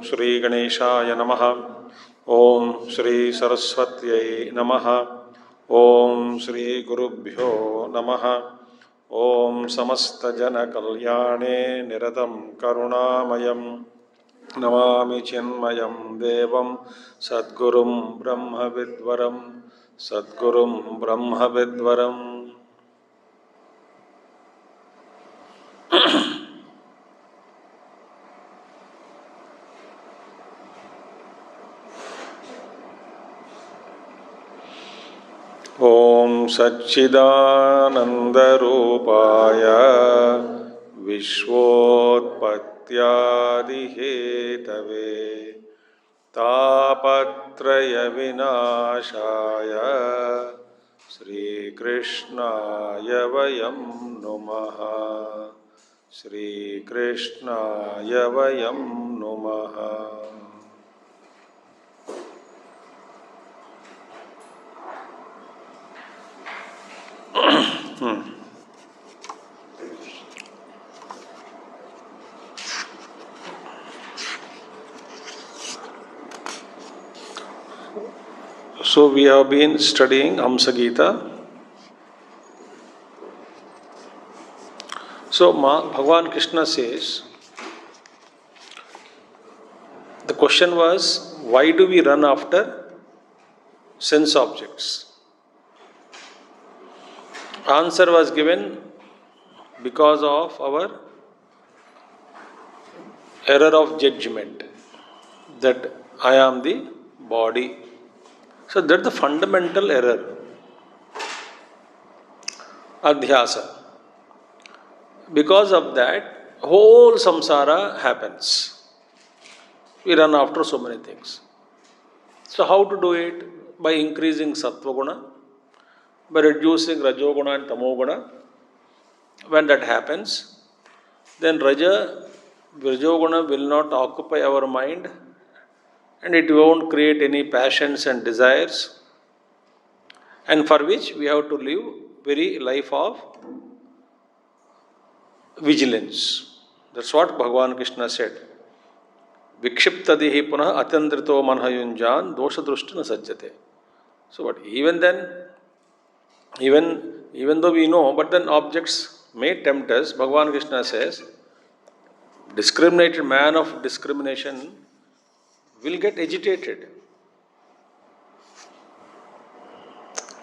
श्री गणेशाय नमः। ओम श्री सरस्वत्यै नमः। ओम श्री गुरुभ्यो नमः। ओम समस्त जन कल्याणे निरतं करुणामयं नमामि चिन्मयं देवं सद्गुरुं ब्रह्मविद्वरं सद्गुरुं ब्रह्मविद्वरम्। ओम सच्चिदानंदरूपाय विश्वोत्पत्त्यादिहेतवे तापत्रय विनाशाय श्रीकृष्णाय वयं नुमः। श्रीकृष्णाय वयं नुमः। So we have been studying Hamsa Geeta. So Bhagavan Krishna says, the question was, why do we run after sense objects? Answer was given, because of our error of judgment, that I am the body. So that's the fundamental error, adhyasa. Because of that, whole samsara happens. We run after so many things. So how to do it? By increasing sattva guna, by reducing rajoguna and tamoguna. When that happens, then rajoguna will not occupy our mind, and it won't create any passions and desires, and for which we have to live very life of vigilance. That's what Bhagavan Krishna said. Vikshiptadihi punah atandrito manhayunjan dosha drushtina sajjate. So what? Even then, even though we know, but then objects may tempt us. Bhagavan Krishna says, discriminated man of discrimination will get agitated.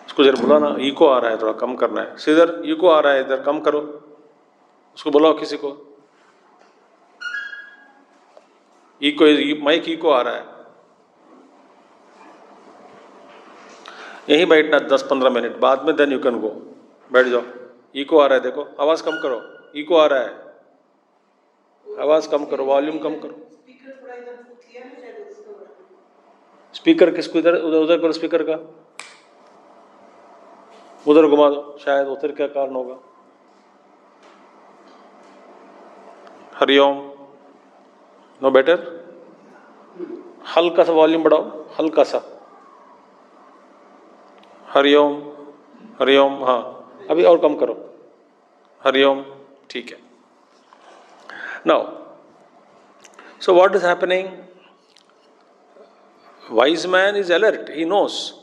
उसको जरा बुलाना, eco आ रहा है, थोड़ा कम करना है। सीधर eco आ रहा है, इधर कम करो। उसको बुलाओ किसी को। ईको माइक ईको आ रहा है। यहीं बैठना 10-15 मिनट, बाद में देन यू कैन गो। बैठ जाओ। ईको आ रहा है, देखो आवाज कम करो। ईको आ रहा है, आवाज कम करो, वॉल्यूम कम करो। स्पीकर किसको इधर उधर करो, स्पीकर का उधर घुमा दो, शायद उधर क्या कारण होगा। Hariom, no better. हल्का सा वॉल्यूम बढ़ाओ, हल्का सा। हरिओम, हरिओम, हाँ अभी और कम करो। हरिओम, ठीक है। Now, so what is happening? Wise man is alert, he knows.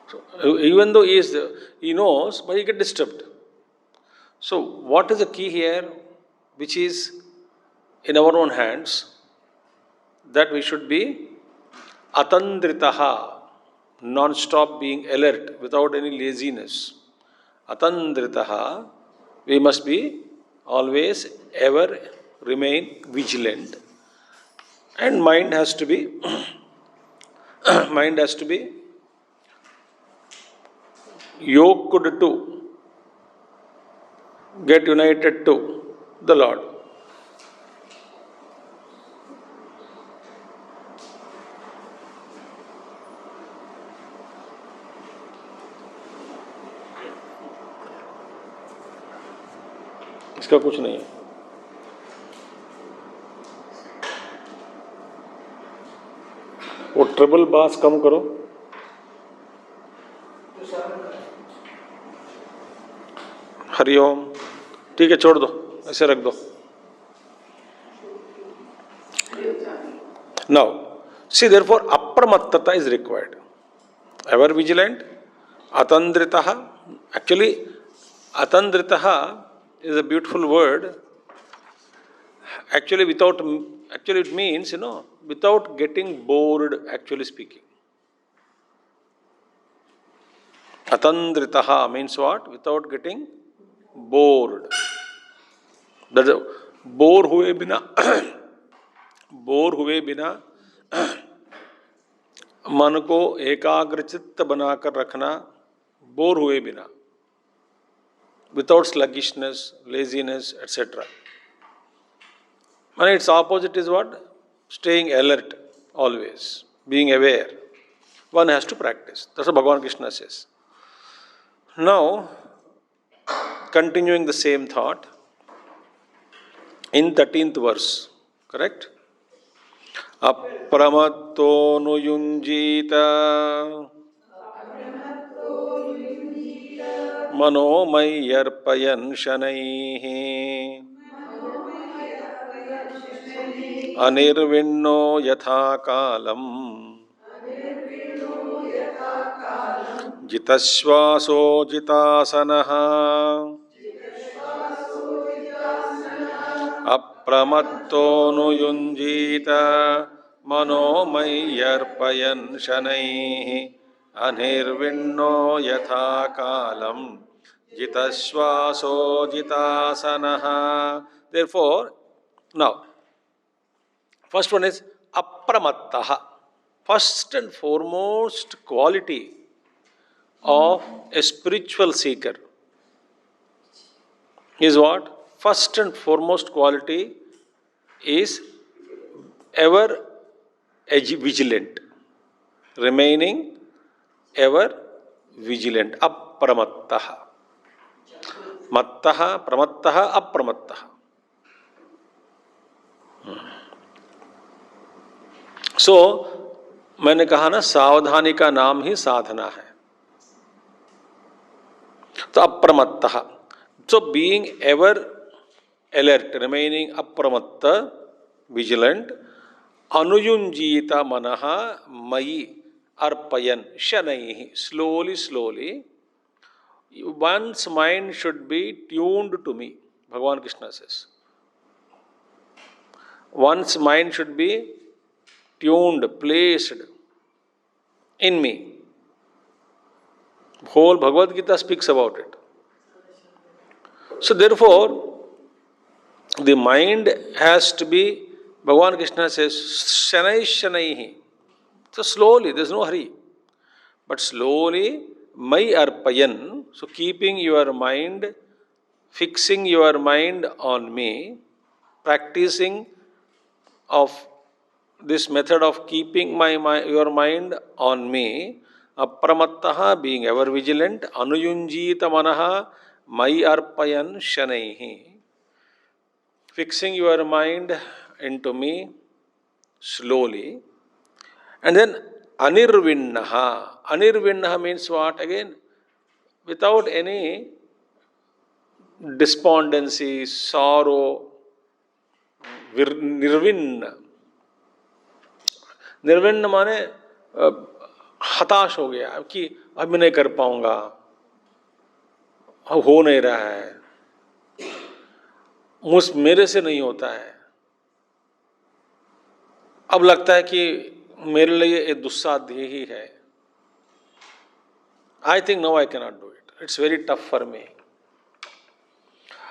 So even though he knows, but he gets disturbed. So what is the key here, which is in our own hands, that we should be atandritaha, non-stop being alert without any laziness. Atandritaha, we must be always ever remain vigilant, and mind has to be yoked to, get united to the Lord. इसका कुछ नहीं है. वो triple बास कम करो. हरिओम. ठीक है, छोड़ दो, ऐसे रख दो. Now, see, therefore, apramattata is required. Ever vigilant, atandritaha. Actually, atandritaha is a beautiful word. Actually, it means, without getting bored, actually speaking. Atandritaha means what? Without getting bored. That is, bore हुए बिना bore हुए बिना मन को एकाग्रचित्त बनाकर रखना, bore हुए बिना, without sluggishness, laziness, etc. And its opposite is what? Staying alert always, being aware. One has to practice. That's what Bhagavan Krishna says. Now, continuing the same thought, in 13th verse, correct? Apramatto nuyunjita manomayarpayan shanaihi anirvinno yatha kalam jitasvaso jitasanaha apramatto nuyunjita manomayarpayan shanaihi anirvinno yatha kalam jitasvaso jitasanaha. Therefore, now, first one is apramattaha. First and foremost quality of a spiritual seeker is what? First and foremost quality is ever vigilant, remaining ever vigilant. Apramattaha. Mattaha, pramattaha, apramattaha. So, मैंने कहा ना, सावधानी का नाम ही साधना है. तो अप्रमत्तः. So, being ever alert, remaining apramatta, vigilant, anuyunjita manaha mayi arpayan shanaihi. Slowly, one's mind should be tuned to me. Bhagavan Krishna says. One's mind should be tuned, placed in me. Whole Bhagavad Gita speaks about it. So therefore, the mind has to be, Bhagavan Krishna says, shanaihi. So slowly, there's no hurry. But slowly, mai arpayan, so keeping your mind, fixing your mind on me, practicing of this method of keeping your mind on me, apramattaha, being ever vigilant, anuyunjita manaha, mai arpayan shanaihi. Fixing your mind into me slowly. And then anirvinnaha. Anirvinnaha means what? Again, without any despondency, sorrow, nirvinna. निर्विण्ण माने हताश हो गया कि अब मैं नहीं कर पाऊंगा, अब हो नहीं रहा है, मेरे से नहीं होता है, अब लगता है कि मेरे लिए ये दुस्साध्य ही है. I think now I cannot do it. It's very tough for me.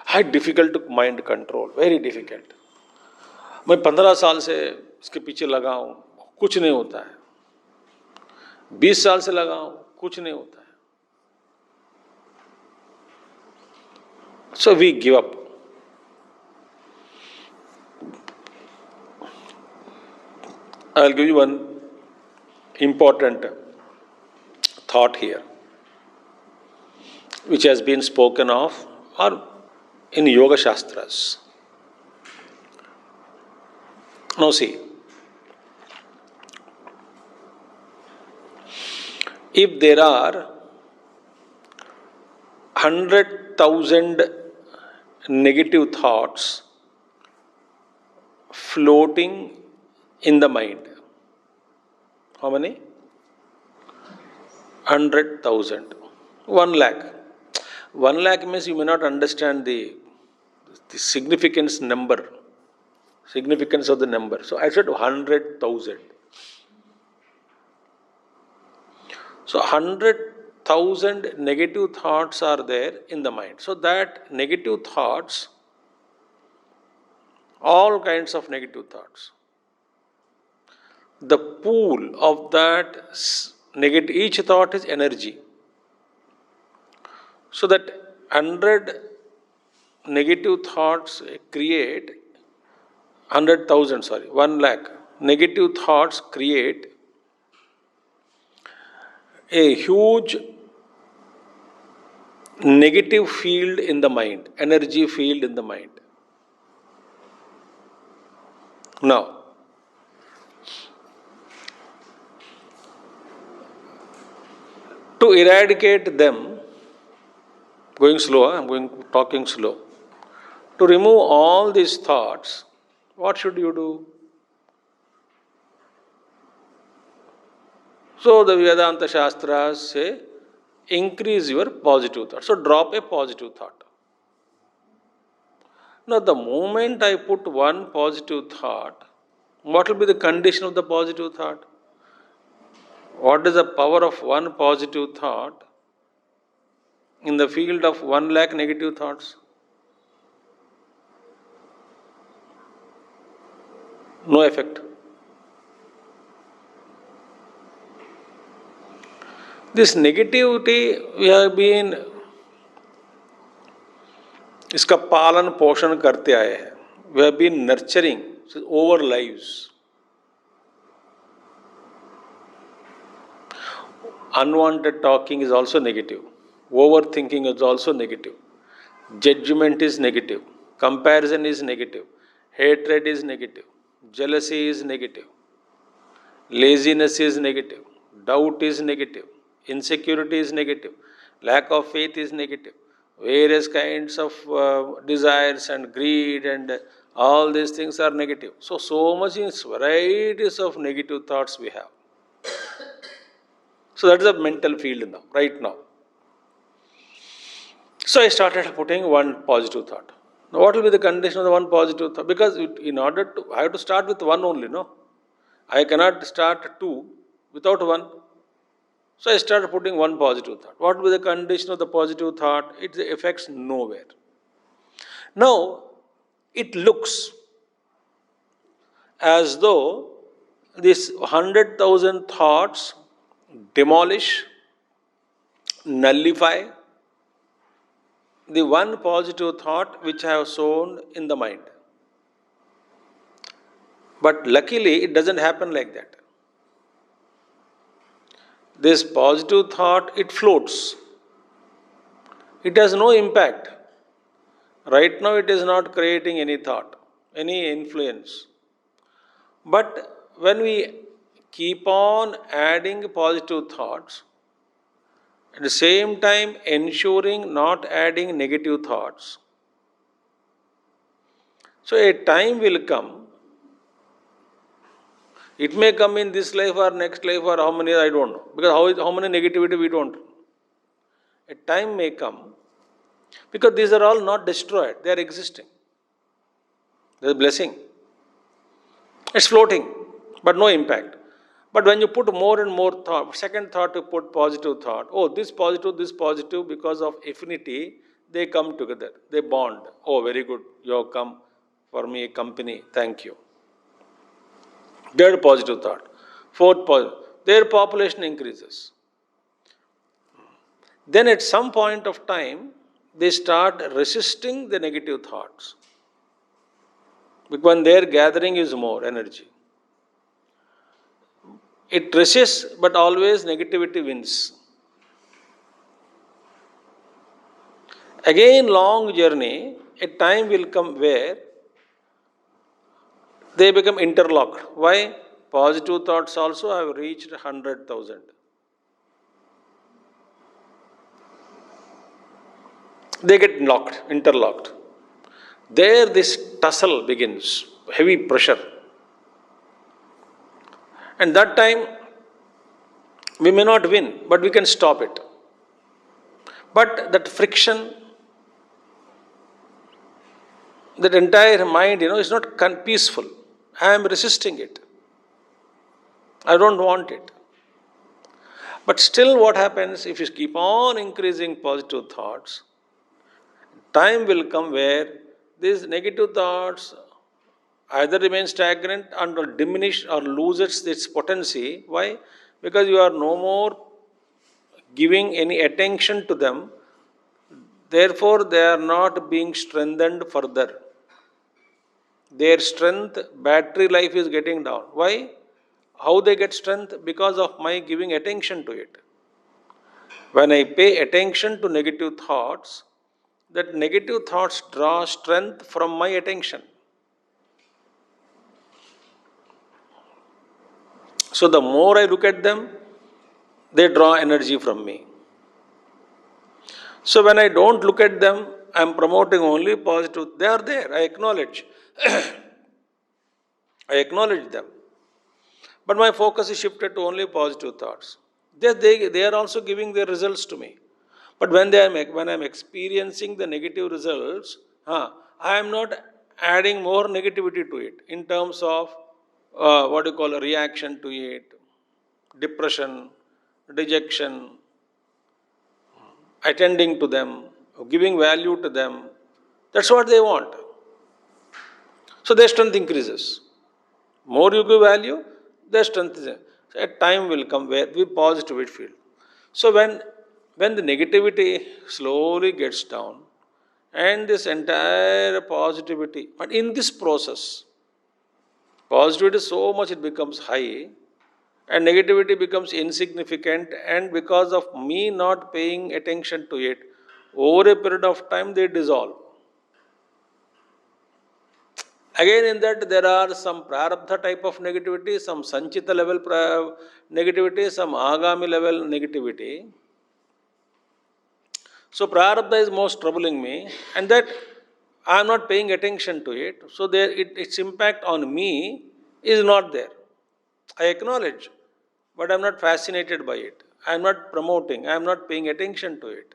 How difficult to mind control. Very difficult. मैं 15 साल से इसके पीछे लगा हूं, कुछ नहीं होता है. 20 साल से लगा हूं, कुछ नहीं होता है. So we give up. I'll give you one important thought here, which has been spoken of, or in Yoga Shastras. Now see, if there are 100,000 negative thoughts floating in the mind, how many? 100,000. 1 lakh. 1 lakh means you may not understand the significance of the number. So I said 100,000. So 100,000 negative thoughts are there in the mind. So that negative thoughts, all kinds of negative thoughts, the pool of that negative, each thought is energy. So that 100 negative thoughts create 1 lakh negative thoughts create a huge negative field in the mind, energy field in the mind. Now, to eradicate them, going slow, talking slow, to remove all these thoughts, what should you do? So the Vedanta Shastras say, increase your positive thought. So drop a positive thought. Now the moment I put one positive thought, what will be the condition of the positive thought? What is the power of one positive thought in the field of 1 lakh negative thoughts? No effect. This negativity we have been इसका पालन पोषण करते आए हैं. We have been nurturing over lives. Unwanted talking is also negative. Overthinking is also negative. Judgment is negative. Comparison is negative. Hatred is negative. Jealousy is negative. Laziness is negative. Doubt is negative. Insecurity is negative. Lack of faith is negative. Various kinds of desires and greed and all these things are negative. So much in varieties of negative thoughts we have. So that is a mental field now, right now. So I started putting one positive thought. Now what will be the condition of the one positive thought? Because in order to, I have to start with one only, no? I cannot start two without one. So I started putting one positive thought. What will be the condition of the positive thought? It affects nowhere. Now, it looks as though these 100,000 thoughts demolish, nullify the one positive thought which I have sown in the mind. But luckily, it doesn't happen like that. This positive thought, it floats. It has no impact. Right now, it is not creating any thought, any influence. But when we keep on adding positive thoughts, at the same time ensuring not adding negative thoughts, so a time will come. It may come in this life or next life or how many, I don't know. Because how many negativity we don't know. A time may come. Because these are all not destroyed. They are existing. There is a blessing. It's floating, but no impact. But when you put more and more thought, second thought you put positive thought. Oh, this positive, because of affinity, they come together. They bond. Oh, very good. You have come for me, company. Thank you. Third positive thought. Fourth positive. Their population increases. Then at some point of time, they start resisting the negative thoughts. Because when their gathering is more energy. It resists, but always negativity wins. Again, long journey, a time will come where they become interlocked. Why? Positive thoughts also have reached 100,000. They get locked, interlocked. There this tussle begins, heavy pressure. And that time, we may not win, but we can stop it. But that friction, that entire mind, is not peaceful. I am resisting it. I don't want it. But still, what happens if you keep on increasing positive thoughts? Time will come where these negative thoughts either remain stagnant and will diminish or loses its potency. Why? Because you are no more giving any attention to them. Therefore, they are not being strengthened further. Their strength, battery life is getting down. Why? How they get strength? Because of my giving attention to it. When I pay attention to negative thoughts, that negative thoughts draw strength from my attention. So the more I look at them, they draw energy from me. So when I don't look at them, I am promoting only positive. They are there, I acknowledge. I acknowledge them. But my focus is shifted to only positive thoughts. They are also giving their results to me. But when I am experiencing the negative results, I am not adding more negativity to it in terms of what you call a reaction to it, depression, dejection, attending to them, giving value to them. That's what they want. So their strength increases. More you give value, their strength is. So a time will come where we positive it feel. So when the negativity slowly gets down and this entire positivity, but in this process, positivity so much it becomes high and negativity becomes insignificant, and because of me not paying attention to it, over a period of time they dissolve. Again, in that there are some prarabdha type of negativity, some sanchita level negativity, some agami level negativity. So prarabdha is most troubling me, and that I am not paying attention to it. So its impact on me is not there. I acknowledge, but I am not fascinated by it. I am not promoting. I am not paying attention to it.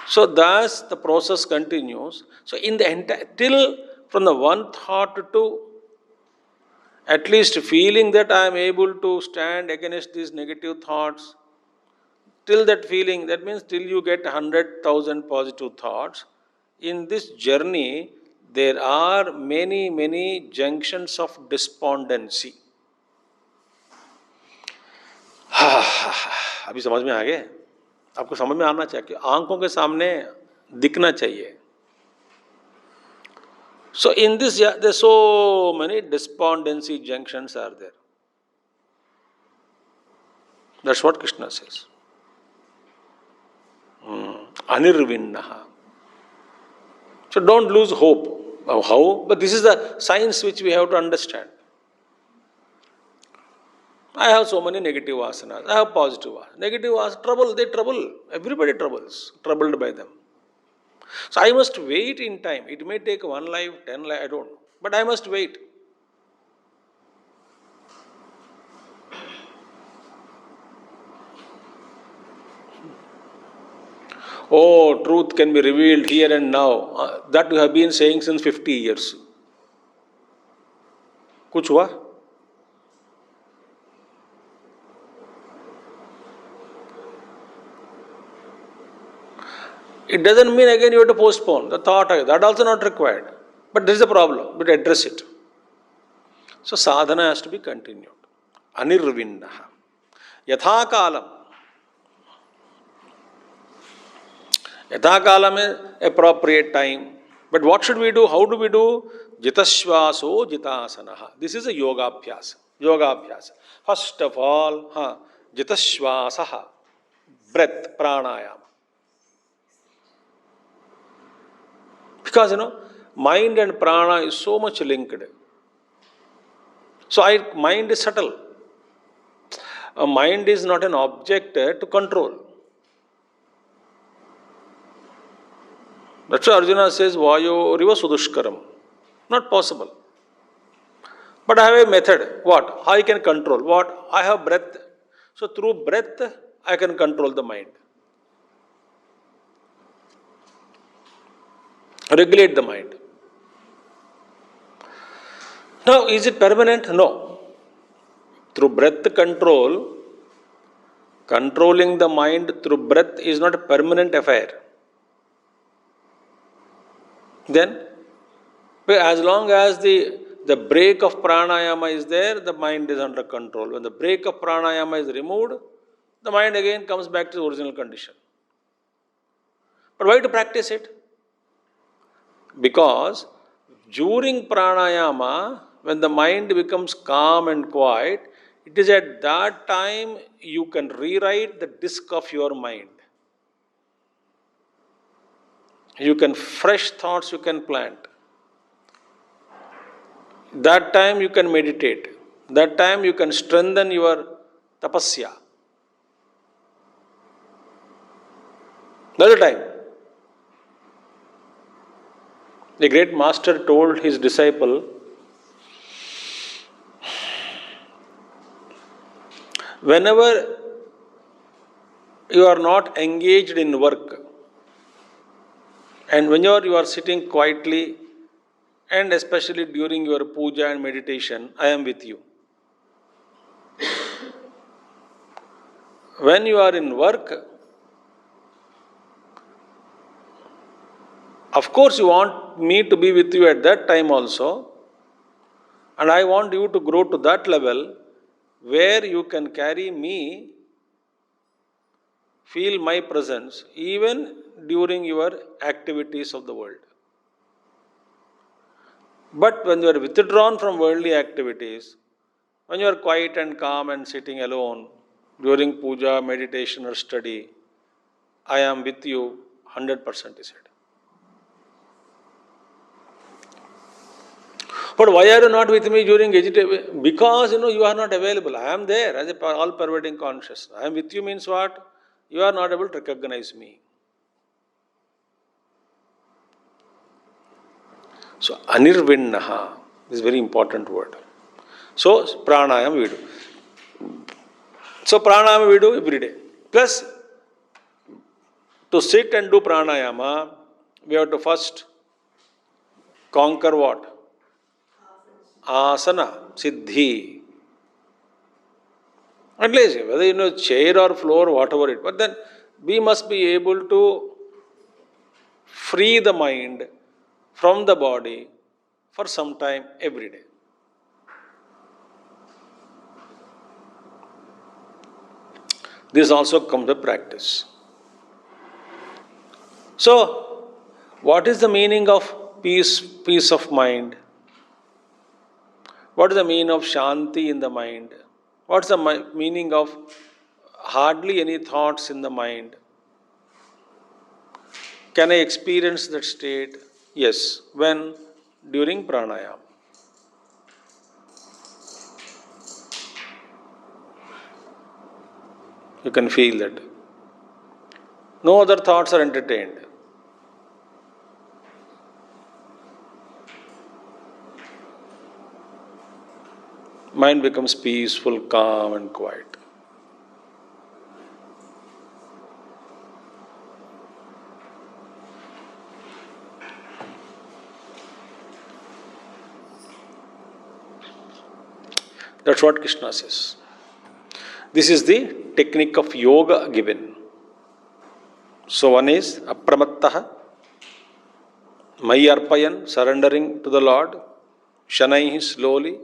So thus the process continues. So in the entire, till from the one thought to at least feeling that I am able to stand against these negative thoughts, till that feeling, that means till you get 100,000 positive thoughts, in this journey there are many, many junctions of despondency. अभी समझ में आ गए? आपको समझ में आना चाहिए कि आंखों के सामने दिखना चाहिए. So in this, there are so many despondency junctions are there. That's what Krishna says. Anirvinnaha. So don't lose hope. How? But this is the science which we have to understand. I have so many negative vasanas. I have positive vasanas. Negative vasanas, they trouble. Everybody troubled by them. So I must wait in time. It may take 1 life, 10 life, I don't know. But I must wait. Oh, truth can be revealed here and now. That you have been saying since 50 years. कुछ हुआ? It doesn't mean again you have to postpone the thought. That also not required. But there is a problem. But address it. So sadhana has to be continued. Anirvinnaha. Yatha kalam. Yatha kalam is appropriate time. But what should we do? How do we do? Jitashvaso jitasanaha. This is a yoga abhyasa. Yoga abhyasa. First of all, jitashvasaha. Breath, pranayama. Because mind and prana is so much linked. So mind is subtle. A mind is not an object to control. That's why Arjuna says, Vayo riva sudushkaram. Not possible. But I have a method. What? How I can control? What? I have breath. So through breath, I can control the mind. Regulate the mind. Now, is it permanent? No. Through breath control, controlling the mind through breath is not a permanent affair. Then, as long as the break of pranayama is there, the mind is under control. When the break of pranayama is removed, the mind again comes back to the original condition. But why to practice it? Because during pranayama, when the mind becomes calm and quiet, it is at that time you can rewrite the disk of your mind. You can fresh thoughts you can plant. That time you can meditate. That time you can strengthen your tapasya. That's the time. The great master told his disciple, whenever you are not engaged in work, and whenever you are sitting quietly, and especially during your puja and meditation, I am with you. When you are in work, of course you want me to be with you at that time also, and I want you to grow to that level where you can carry me, feel my presence even during your activities of the world. But when you are withdrawn from worldly activities, when you are quiet and calm and sitting alone during puja, meditation or study, I am with you 100%, he said. But why are you not with me during agitation? Because you are not available. I am there as a all-pervading consciousness. I am with you means what? You are not able to recognize me. So, anirvinnaha is a very important word. So, pranayama we do. So, pranayama we do every day. Plus, to sit and do pranayama, we have to first conquer what? Asana, siddhi. At least, whether chair or floor, whatever it. But then, we must be able to free the mind from the body for some time every day. This also comes to practice. So, what is the meaning of peace of mind? What is the meaning of shanti in the mind? What's the meaning of hardly any thoughts in the mind? Can I experience that state? Yes. When? During pranayama. You can feel that. No other thoughts are entertained. Mind becomes peaceful, calm and quiet. That's what Krishna says. This is the technique of yoga given. So one is apramattaha, mayarpayan, surrendering to the Lord, shanaihi, slowly,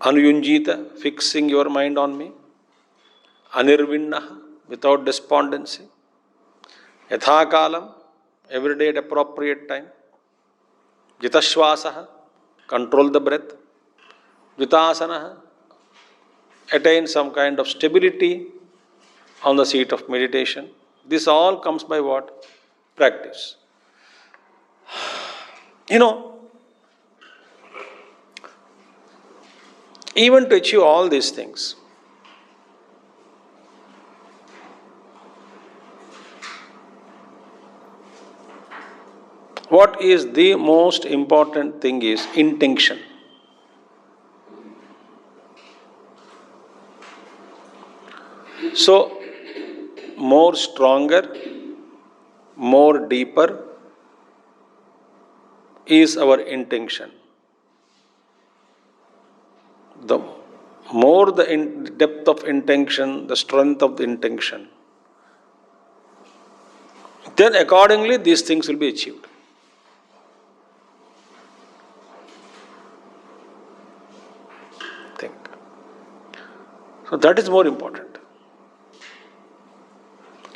anuyunjita, fixing your mind on me, anirvinnaha, without despondency, yathakalam, every day at appropriate time, jitashvasaha, control the breath, jitasana, attain some kind of stability on the seat of meditation. This all comes by what? practice. Even to achieve all these things, what is the most important thing is intention. So, more stronger, more deeper is our intention. The more the depth of intention, the strength of the intention, then accordingly these things will be achieved. Think. So that is more important.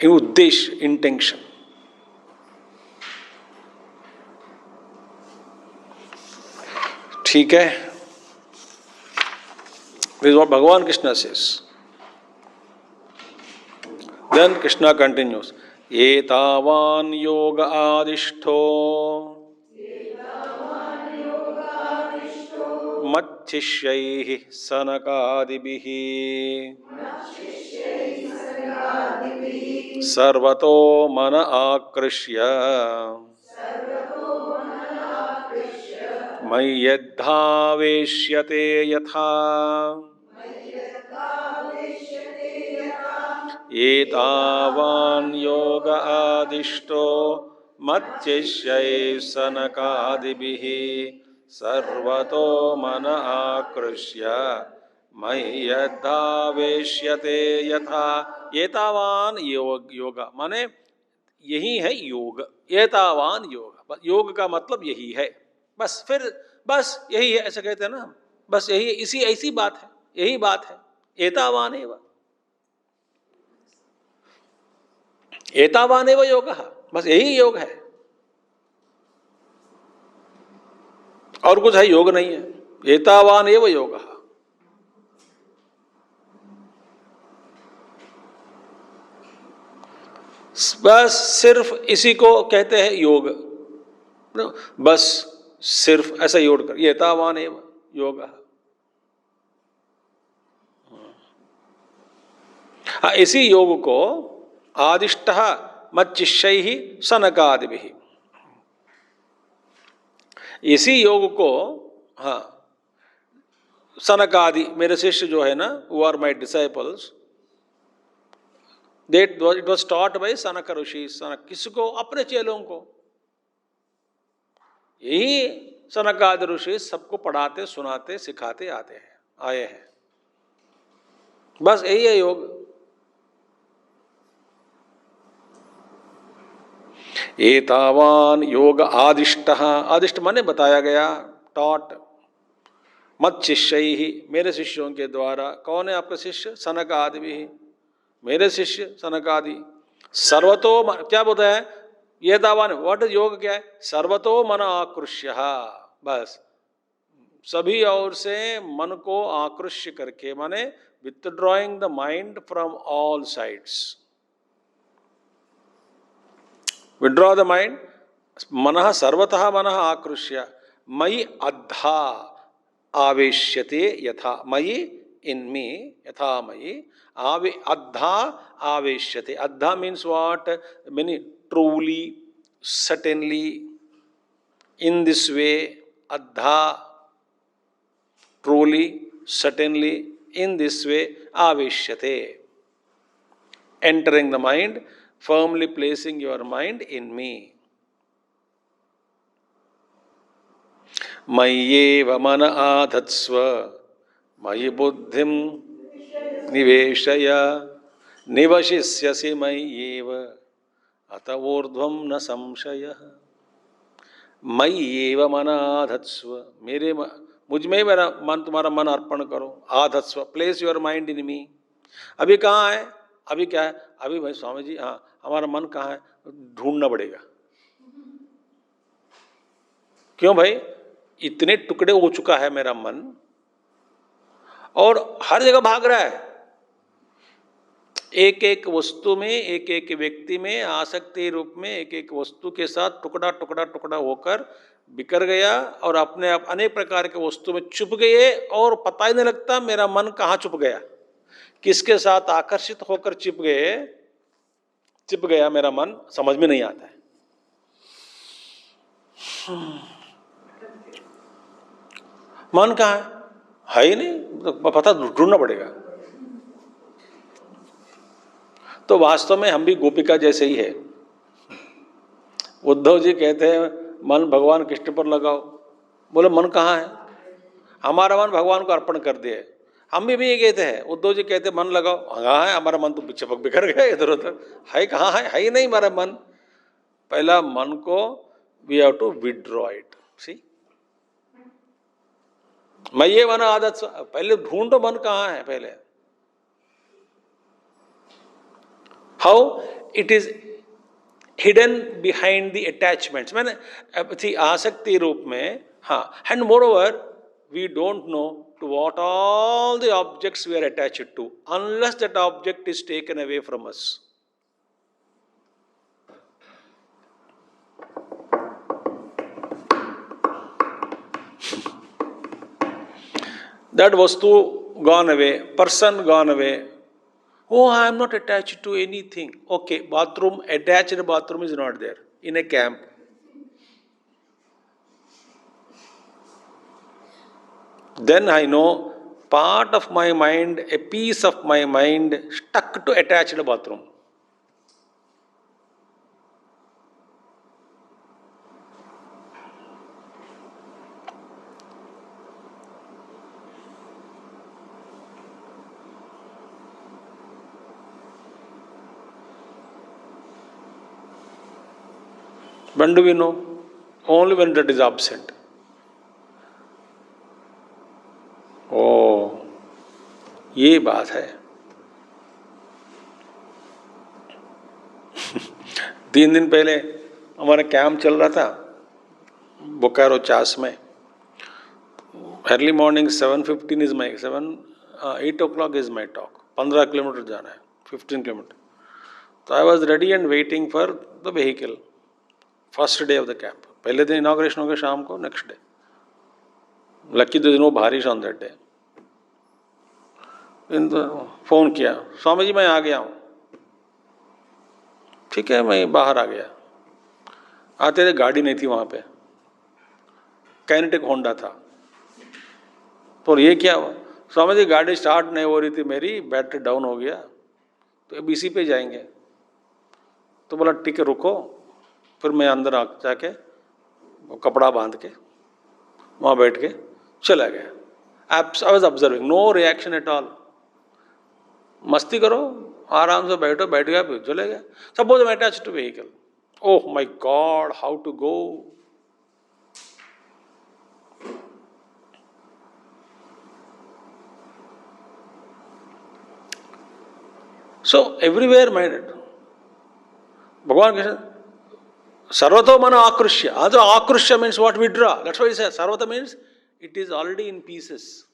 उद्देश्य, intention. ठीक है. This is what Bhagavan Krishna says. Then Krishna continues. Etavan yoga adishto machishyaihi sanakadibihi sarvato mana akrishya मय्यद्धावेश्यते यथा एतावान् योग आदिष्टो मच्चिष्यै सनकादिभिः सर्वतो मन आकृष्य मय्यद्धावेश्यते यथा. एतावान् योग माने यही है योग. एतावान् योग, योग का मतलब यही है. बस फिर बस यही है, ऐसा कहते हैं ना हम. बस यही है, इसी ऐसी बात है, यही बात है. एतावान एव, एतावान एव योग, बस यही योग है, और कुछ है योग नहीं है. एतावान एव योग. बस सिर्फ इसी को कहते हैं योग. बस सिर्फ ऐसा योग कर. एतावान एव योग. इसी योग को आदिष्टः मच्चिष्यैः सनकादिभिः, इसी योग को सनकादि मेरे शिष्य जो है ना, who are my disciples, it was taught by सनक ऋषि. सनक किसको? अपने चेलों को. यही सनकादि ऋषि सबको पढ़ाते, सुनाते, सिखाते आए हैं. बस यही है योग. एतावान योग आदिष्टः, आदिष्ट माने बताया गया, टॉट. मत शिष्यैहि, मेरे शिष्यों के द्वारा. कौन है आपका शिष्य? सनकादि भी, मेरे शिष्य सनकादि. सर्वतो, क्या बोलता है ये दावान? व्हाट इज योग? क्या है? सर्वतो मन आकृष्य. बस सभी ओर से मन को आकृष्य करके, माने withdrawing the mind from all sides. Withdraw the mind. मनः सर्वतः मनः आकृष्य मयि अद्धा आवेश्यते यथा. मयि इन मी यथा मयि अद्धा आवेश्यते. अद्धा means what? Meaning truly, certainly, in this way. Addha, truly, certainly, in this way. Avishyate, entering the mind, firmly placing your mind in me. Mayyeva mana adhatsva mayi buddhim niveshaya nivashisyasi mayyeva अतवोर्ध्वम न संशय. मयि एव मन आधत्स्व, मेरे मुझ में मेरा मन, तुम्हारा मन अर्पण करो. आधत्स्व, प्लेस योर माइंड इन मी. अभी कहाँ है? अभी क्या है? अभी भाई स्वामी जी, हाँ हमारा मन कहाँ है? ढूंढना पड़ेगा. क्यों भाई? इतने टुकड़े हो चुका है मेरा मन, और हर जगह भाग रहा है. एक एक वस्तु में, एक एक व्यक्ति में आसक्ति रूप में एक एक वस्तु के साथ टुकड़ा टुकड़ा टुकड़ा होकर बिखर गया और अपने आप अनेक प्रकार के वस्तु में चुप गए और पता ही नहीं लगता मेरा मन कहाँ चुप गया, किसके साथ आकर्षित होकर चिप गया मेरा मन, समझ में नहीं आता है। मन कहाँ है ही नहीं, तो पता ढूंढना पड़ेगा। तो वास्तव में हम भी गोपिका जैसे ही है। उद्धव जी कहते हैं मन भगवान कृष्ण पर लगाओ, बोले मन कहाँ है, हमारा मन भगवान को अर्पण कर दिए। हम भी ये कहते हैं, उद्धव जी कहते हैं मन लगाओ, कहाँ है हमारा मन, तो चिपक बिखर गया इधर उधर, है कहाँ है ही नहीं हमारा मन। पहला मन को we have to withdraw it. See, मैं ये बना आदत, पहले ढूंढो मन कहाँ है पहले। How it is hidden behind the attachments, मैंने आसक्ति रूप में, हाँ, and moreover we don't know to what all the objects we are attached to unless that object is taken away from us. That vastu gone away, person gone away. Oh, I am not attached to anything. Okay, bathroom, attached bathroom is not there in a camp. Then I know part of my mind, a piece of my mind stuck to attached bathroom. When do we know? Only when that is absent. ओ, ये बात है। 3 दिन पहले हमारा camp चल रहा था बोकारो चास में। Early morning 7:15 is my 8 o'clock is my talk. 15 kilometre जाना है, 15 किलोमीटर। तो I was ready and waiting for the vehicle. First day of the camp, पहले दिन इनॉग्रेशन हो गया शाम को, next day lucky the no बारिश ऑन दैट डे। फोन किया, स्वामी जी मैं आ गया हूँ। ठीक है, मैं बाहर आ गया। आते थे गाड़ी नहीं थी वहाँ पे, कैनेटिक होंडा था। तो ये क्या हुआ, स्वामी जी गाड़ी स्टार्ट नहीं हो रही थी मेरी, बैटरी डाउन हो गया, तो BC पे जाएंगे। तो बोला ठीक है रुको। फिर मैं अंदर आ जाके वो कपड़ा बांध के वहाँ बैठ के चला गया। I was observing, no reaction at all. मस्ती करो, आराम से बैठो, बैठ गया, फिर चले गया। Suppose I attach to vehicle, oh my God, how to go. So everywhere minded. भगवान कृष्ण सर्वतो मन आकृष्य, also आकृष्य means what, withdraw. That's why he says sarvata means it is already in pieces.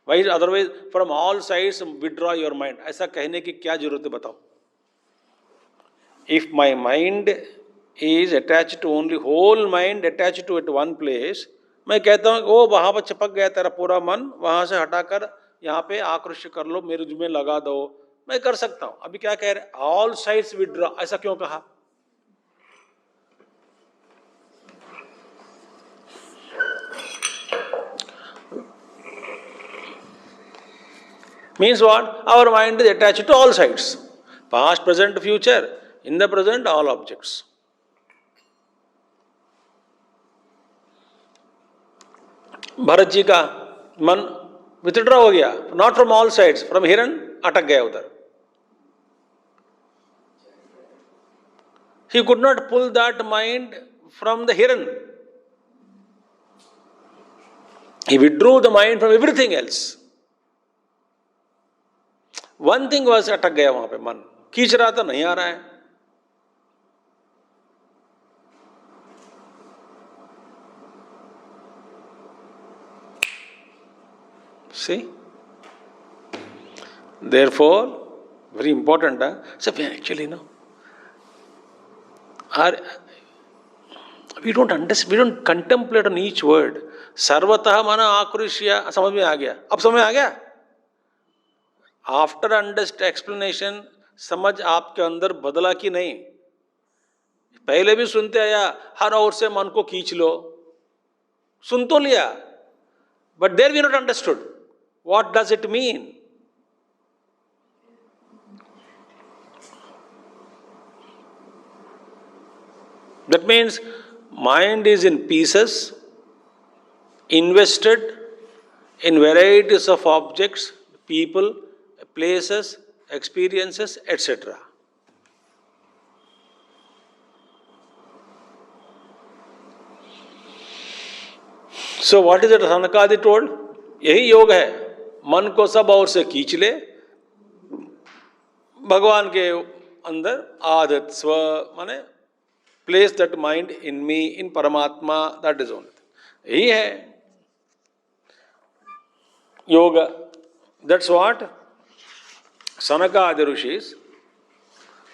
Why otherwise from all sides withdraw your mind? ऐसा कहने की क्या जरूरत है बताओ। If my mind is attached to only, whole mind attached to at one place, मैं कहता हूँ ओ वहां पर चिपक गया तेरा पूरा मन, वहां से हटाकर यहाँ पे आकृष्य कर लो, मेरे जुम्मे लगा दो, मैं कर सकता हूँ। अभी क्या कह रहे, ऑल साइड्स विड्रॉ, ऐसा क्यों कहा। Means what? Our mind is attached to all sides. Past, present, future. In the present, all objects. Bharat ji का मन विथड्रॉ हो गया, not from all sides, from हिरन, अटक गया उधर। He could not pull that mind from the hiran. He withdrew the mind from everything else. One thing was, अटक गया वहां पे, मन खींच रहा था, नहीं आ रहा है। See? Therefore, Very important. So actually, no. We don't understand, we don't contemplate on each word. सर्वतः माना आकृष्य, समझ में आ गया. अब समझ में आ गया. आफ्टर अंडरस्ट एक्सप्लेनेशन समझ आपके अंदर बदला कि नहीं. पहले भी सुनते आया, हर ओर से मन को खींच लो, सुन तो लिया, but there we not understood what does it mean. That means mind is in pieces, invested in varieties of objects, people, places, experiences, etc. So what is it Sanakadi told? यही योग है. मन को सब ओर से खींच ले, भगवान के अंदर आदत स्व माने place that mind in me, in Paramatma, that is only. यही है yoga. That's what Sanaka Adi Rishis,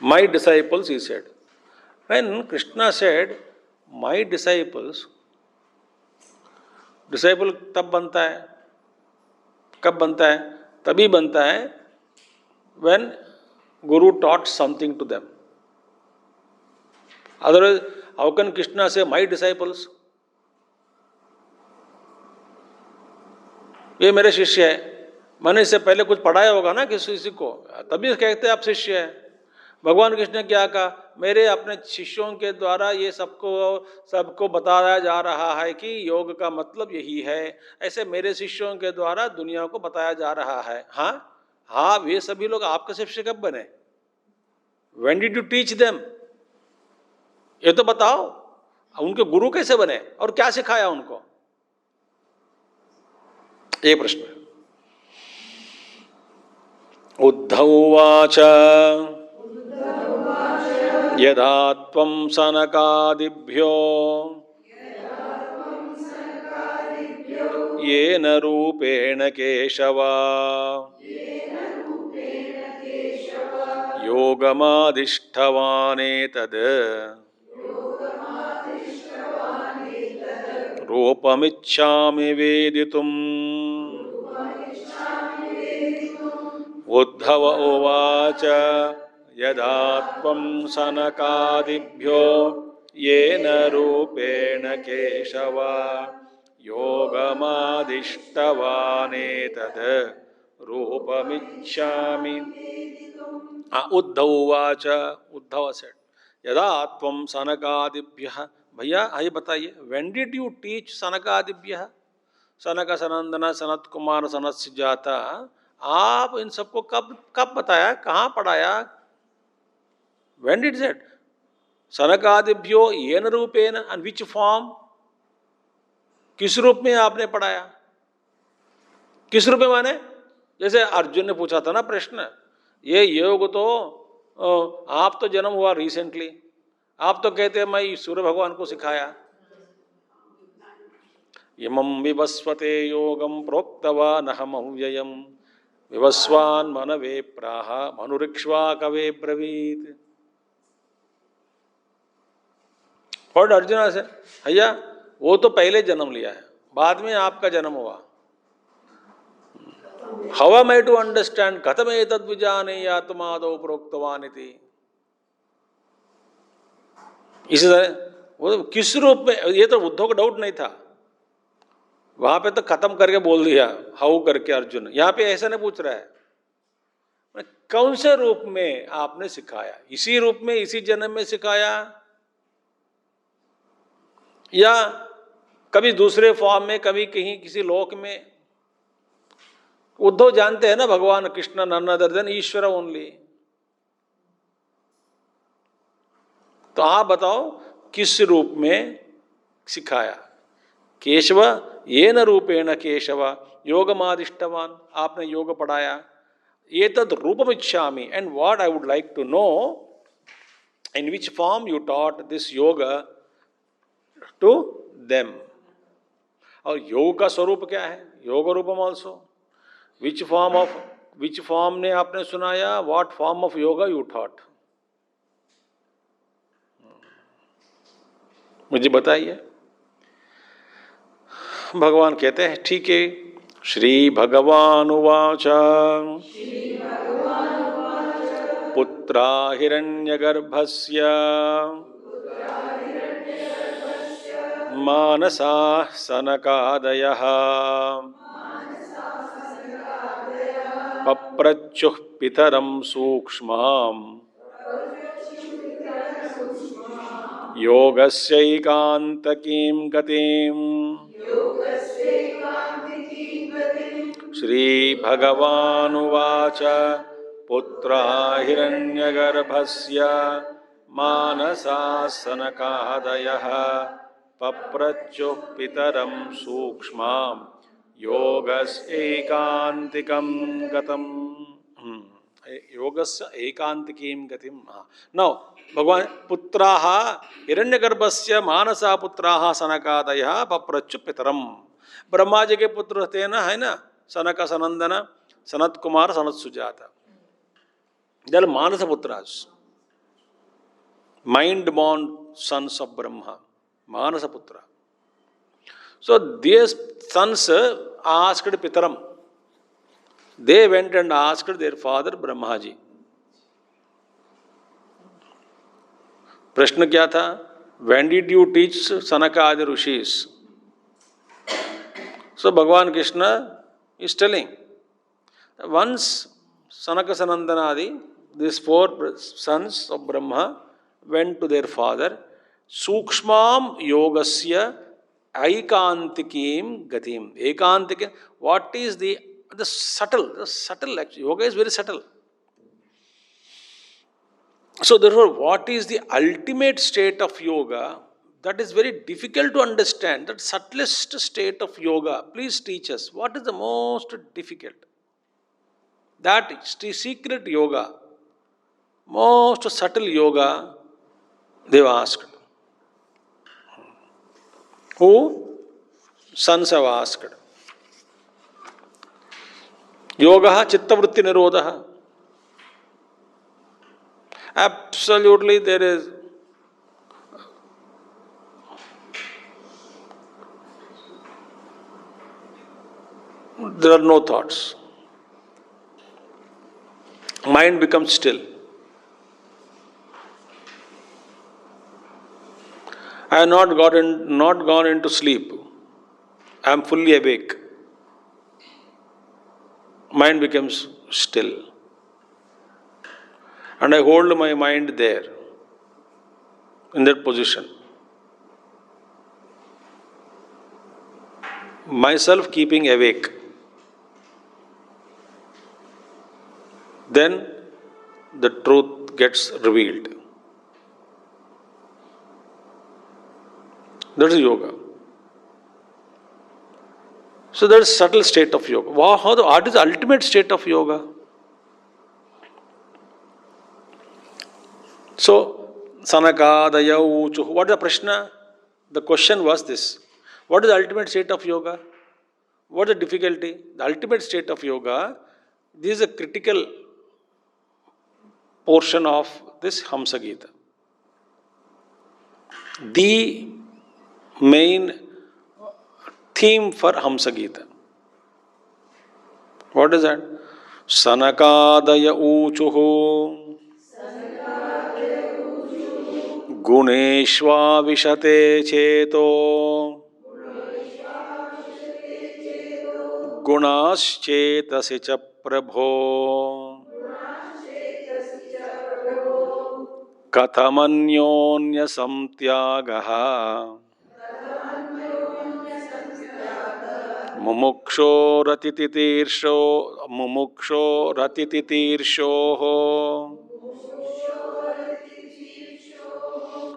my disciples, he said. When Krishna said, my disciples, disciple तब बनता है, कब बनता है? तभी बनता है when Guru taught something to them. Otherwise, how can Krishna say, my disciples? ये मेरे शिष्य है. मैंने इससे पहले कुछ पढ़ाया होगा ना किसी को, तभी कहते हैं आप शिष्य है. भगवान कृष्ण ने क्या कहा? मेरे अपने शिष्यों के द्वारा ये सबको बताया जा रहा है कि योग का मतलब यही है. ऐसे मेरे शिष्यों के द्वारा दुनिया को बताया जा रहा है. हाँ, ये सभी लोग आपके शिष्य कब बने? When did you teach them? ये तो बताओ, उनके गुरु कैसे बने और क्या सिखाया उनको? ये प्रश्न है. उद्धव उवाच यदा त्वं सनकादिभ्यो येन रूपेण केशव योगमादिष्ठवानेतद् रूपमिच्छामि वेदितुम्. उद्धव उवाच यदा त्वं सनकादिभ्यो येन रूपेण केशव योगमादिष्टवानेतद् रूपमिच्छामि. उद्धव उवाच, उद्धव said, यदा त्वं सनकादिभ्यः, भैया आइए बताइए, when did you teach सनकादिभ्यः? सनक सनंदन सनत कुमार सनत सुजाता, आप इन सबको कब बताया, कहाँ पढ़ाया? When did that? सनकादिभ्यो येन रूपेण, and which form? किस रूप में आपने पढ़ाया? किस रूप में माने? जैसे अर्जुन ने पूछा था ना प्रश्न, ये योग तो आप तो जन्म हुआ रिसेंटली, आप तो कहते हैं मैं सूर्य भगवान को सिखाया. इमं विवस्वते योगम प्रोक्तवान अहमव्ययम् विवस्वान् मनवे प्राह मनुरिक्ष्वा कवे ब्रवीत. और अर्जुन से, भैया वो तो पहले जन्म लिया है, बाद में आपका जन्म हुआ. How am I to understand? कथम एतद् विजानीयात् तुमादौ प्रोक्तवान् इति. इसी तरह वो किस रूप में, ये तो उद्धव का डाउट नहीं था, वहां पे तो खत्म करके बोल दिया हाउ करके अर्जुन. यहाँ पे ऐसा नहीं पूछ रहा है कौन से रूप में आपने सिखाया, इसी रूप में इसी जन्म में सिखाया या कभी दूसरे फॉर्म में, कभी कहीं किसी लोक में. उद्धव जानते हैं ना भगवान कृष्ण नन अदर देन ईश्वर ओनली. तो आप बताओ किस रूप में सिखाया? केशव येन रूपेण केशव योगमादिष्टवान, आपने योग पढ़ाया. ये तद रूपमिच्छामि, and what I would like to know, in which form you taught this yoga to them. और योग का स्वरूप क्या है? योग रूपम also. Which form of which form ने आपने सुनाया? What form of yoga you thought? मुझे बताइए। भगवान कहते हैं ठीक है। श्री भगवान उवाच पुत्रा हिरण्यगर्भस्य मानसा सनकादयः पप्रच्छुः पितरं सूक्ष्मम् योगस्यैकान्तकीं गतिम् श्रीभगवानुवाच पुत्रा हिरण्यगर्भस्य मानसा सनकादयः पप्रच्छुः पितरं सूक्ष्मम् योगस्यैकान्तिकं गतम्। योगस्य एकांतिकीं गतिम। नौ भगवान पुत्राः हिरण्यगर्भस्य मानसा पुत्राः सनकादयः पप्रच्छु पितरम। ब्रह्मा जी के पुत्र थे ना, है ना, Sanak Sanandan Sanat Kumar Sanat Sujata. They are manas putras, mind born sons of Brahma, manas putra. So these sons asked Pitaram. They went and asked their father Brahmaji. प्रश्न क्या था? When did you teach Sanaka Adi Rishis? So Bhagavan Krishna is telling, once Sanaka Sanandanadi, these four sons of Brahma went to their father, Sukshmam Yogasya Aikantikim Gatim. Ekantikim, what is the subtle actually. Yoga is very subtle. So therefore, what is the ultimate state of yoga? That is very difficult to understand. That subtlest state of yoga. Please teach us. What is the most difficult? That is the secret yoga, most subtle yoga, they have asked. Who? Sons have asked. Yoga chittavritti nirodha. Absolutely there are no thoughts. Mind becomes still. I have not gone into sleep. I am fully awake. Mind becomes still. And I hold my mind there, in that position. Myself keeping awake. Then the truth gets revealed. That is yoga. So there is subtle state of yoga. What is the ultimate state of yoga? So, Sanakadaya Uchu. What is the prashna? The question was this. What is the ultimate state of yoga? What is the difficulty? The ultimate state of yoga, this is a critical portion of this Hamsa Geeta. The main theme for Hamsa Geeta. What is that? Sanakadaya Uchuhu Guneshva Vishate Cheto Gunaschetasi cha Prabho Kathamanyonya Samtyagaha Mumuksho ratititirshoho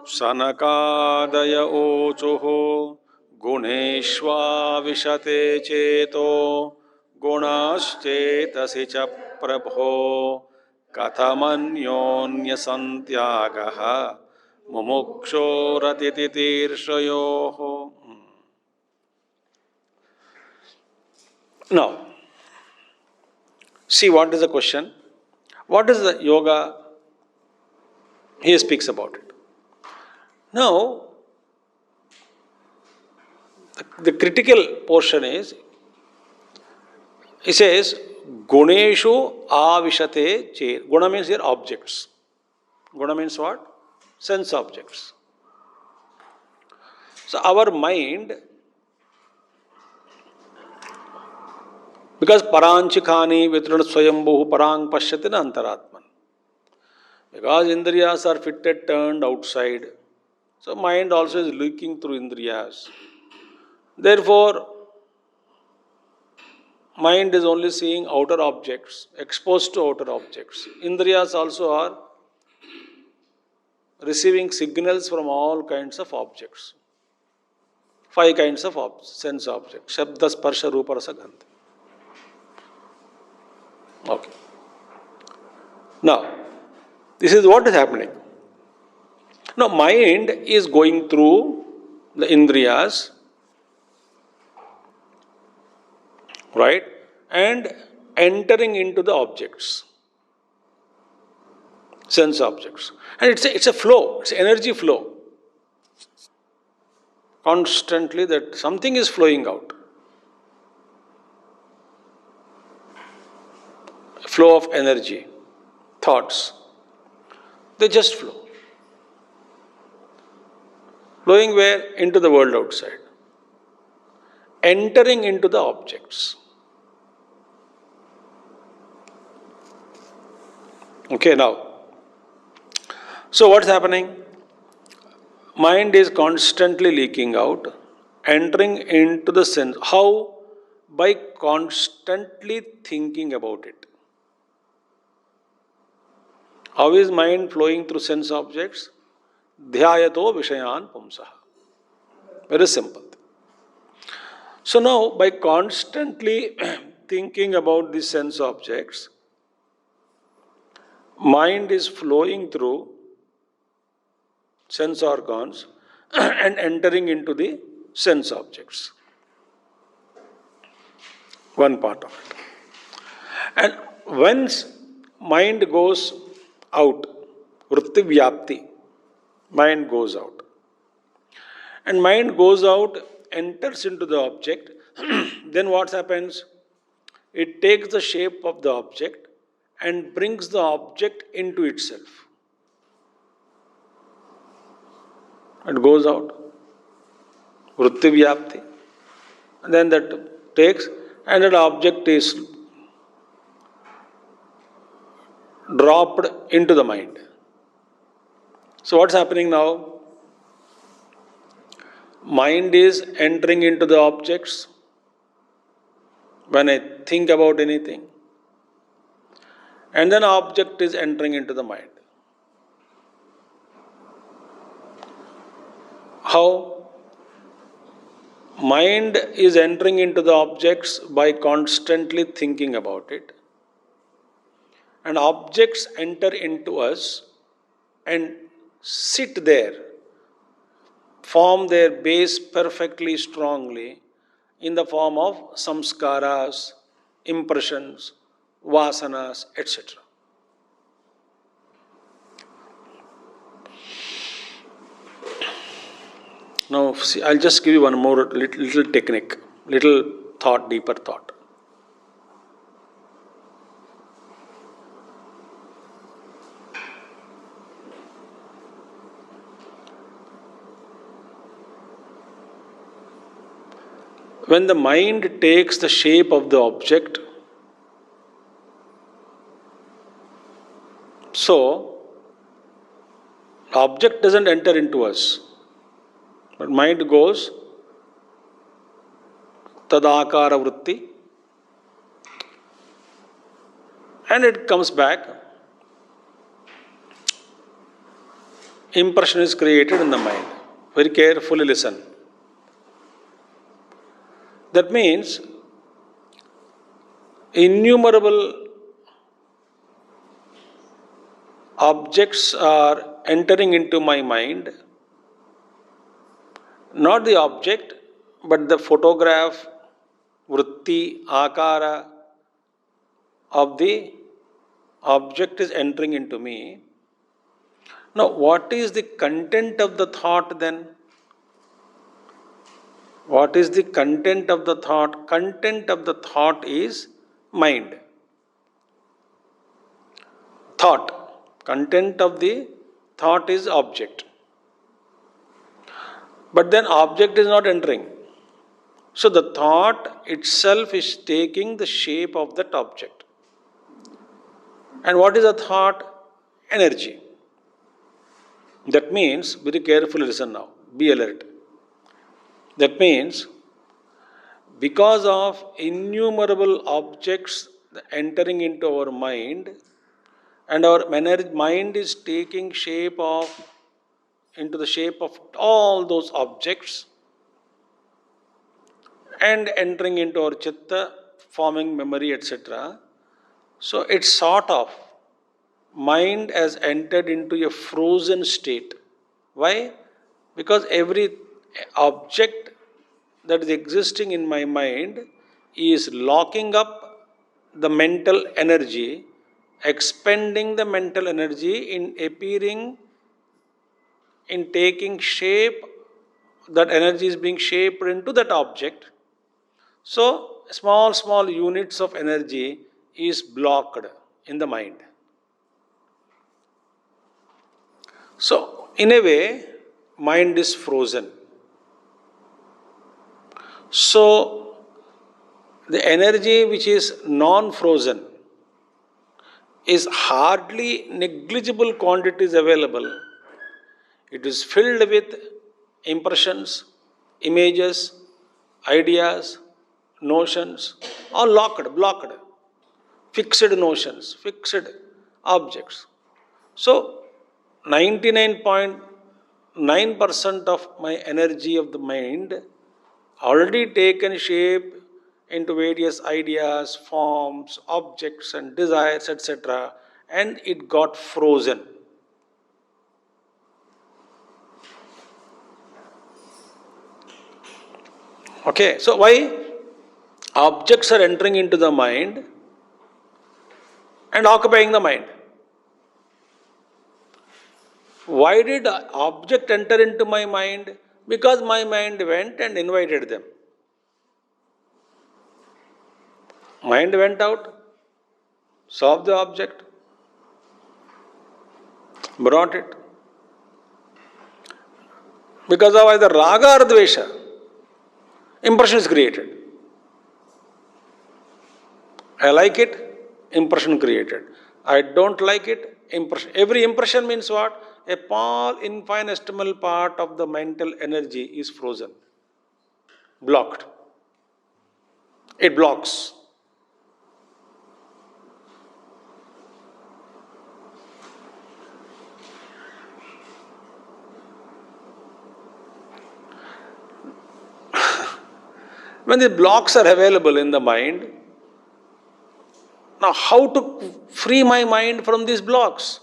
Sanakadaya Ochoho Guneshva Vishate Cheto Gunaschetasi cha Prabho Kathamanyonya Santyagaha Mumuksho ratititirshoho. Now, See what is the question? What is the yoga? He speaks about it. Now, the critical portion is, he says, Guneshu avishate che. Guna means here objects. Guna means what? Sense objects. So our mind, because paranchikhani vitrana swayambhu parang pasyatina antaratman. Because indriyas are fitted, turned outside. So mind also is looking through indriyas. Therefore, mind is only seeing outer objects, exposed to outer objects. Indriyas also are receiving signals from all kinds of objects. 5 kinds of sense objects. Shabda, sparsha, rupa, rasa, gandha. Okay. Now, this is what is happening. Now, mind is going through the indriyas, right, and entering into the objects, sense objects. And it's a flow, it's energy flow. Constantly that something is flowing out. Flow of energy, thoughts, they just flow. Flowing where? Into the world outside. Entering into the objects. Okay, now. So what's happening? Mind is constantly leaking out, entering into the sense. How? By constantly thinking about it. How is mind flowing through sense objects? Dhyayato vishayan pumsaha. Very simple. So now, by constantly thinking about these sense objects, mind is flowing through sense organs and entering into the sense objects. One part of it. And once mind goes out, vritti vyapti, mind goes out. And mind goes out, enters into the object, then what happens? It takes the shape of the object and brings the object into itself. It goes out, vritti vyapti, and then that takes, and that object is dropped into the mind. So what's happening now? Mind is entering into the objects when I think about anything, and then object is entering into the mind. How? Mind is entering into the objects by constantly thinking about it, and objects enter into us and sit there, form their base perfectly strongly in the form of samskaras, impressions, vasanas, etc. Now, see, I'll just give you one more little technique, little thought, deeper thought. When the mind takes the shape of the object, so the object doesn't enter into us, but mind goes tadakara vritti and it comes back. Impression is created in the mind. Very carefully listen. That means innumerable objects are entering into my mind, not the object, but the photograph, vritti, akara, of the object is entering into me. Now, what is the content of the thought then? What is the content of the thought? Content of the thought is mind. Thought. Content of the thought is object. But then object is not entering. So the thought itself is taking the shape of that object. And what is a thought? Energy. That means, very carefully listen now, be alert. That means, because of innumerable objects entering into our mind, and our mind is taking into the shape of all those objects, and entering into our chitta, forming memory, etc. So it's sort of, mind has entered into a frozen state. Why? Because every object that is existing in my mind is locking up the mental energy, expending the mental energy in appearing, in taking shape, that energy is being shaped into that object. So, small units of energy is blocked in the mind. So, in a way, mind is frozen. So, the energy which is non-frozen is hardly negligible quantities available. It is filled with impressions, images, ideas, notions, all blocked, fixed notions, fixed objects. So, 99.9% of my energy of the mind already taken shape into various ideas, forms, objects and desires, etc. and it got frozen. Okay, so why? Objects are entering into the mind and occupying the mind. Why did object enter into my mind? Because my mind went and invited them. Mind went out, saw the object, brought it. Because of either raga or dvesha, impression is created. I like it, impression created. I don't like it, impression. Every impression means what? A small, infinitesimal part of the mental energy is frozen, blocked. It blocks. When the blocks are available in the mind, now how to free my mind from these blocks?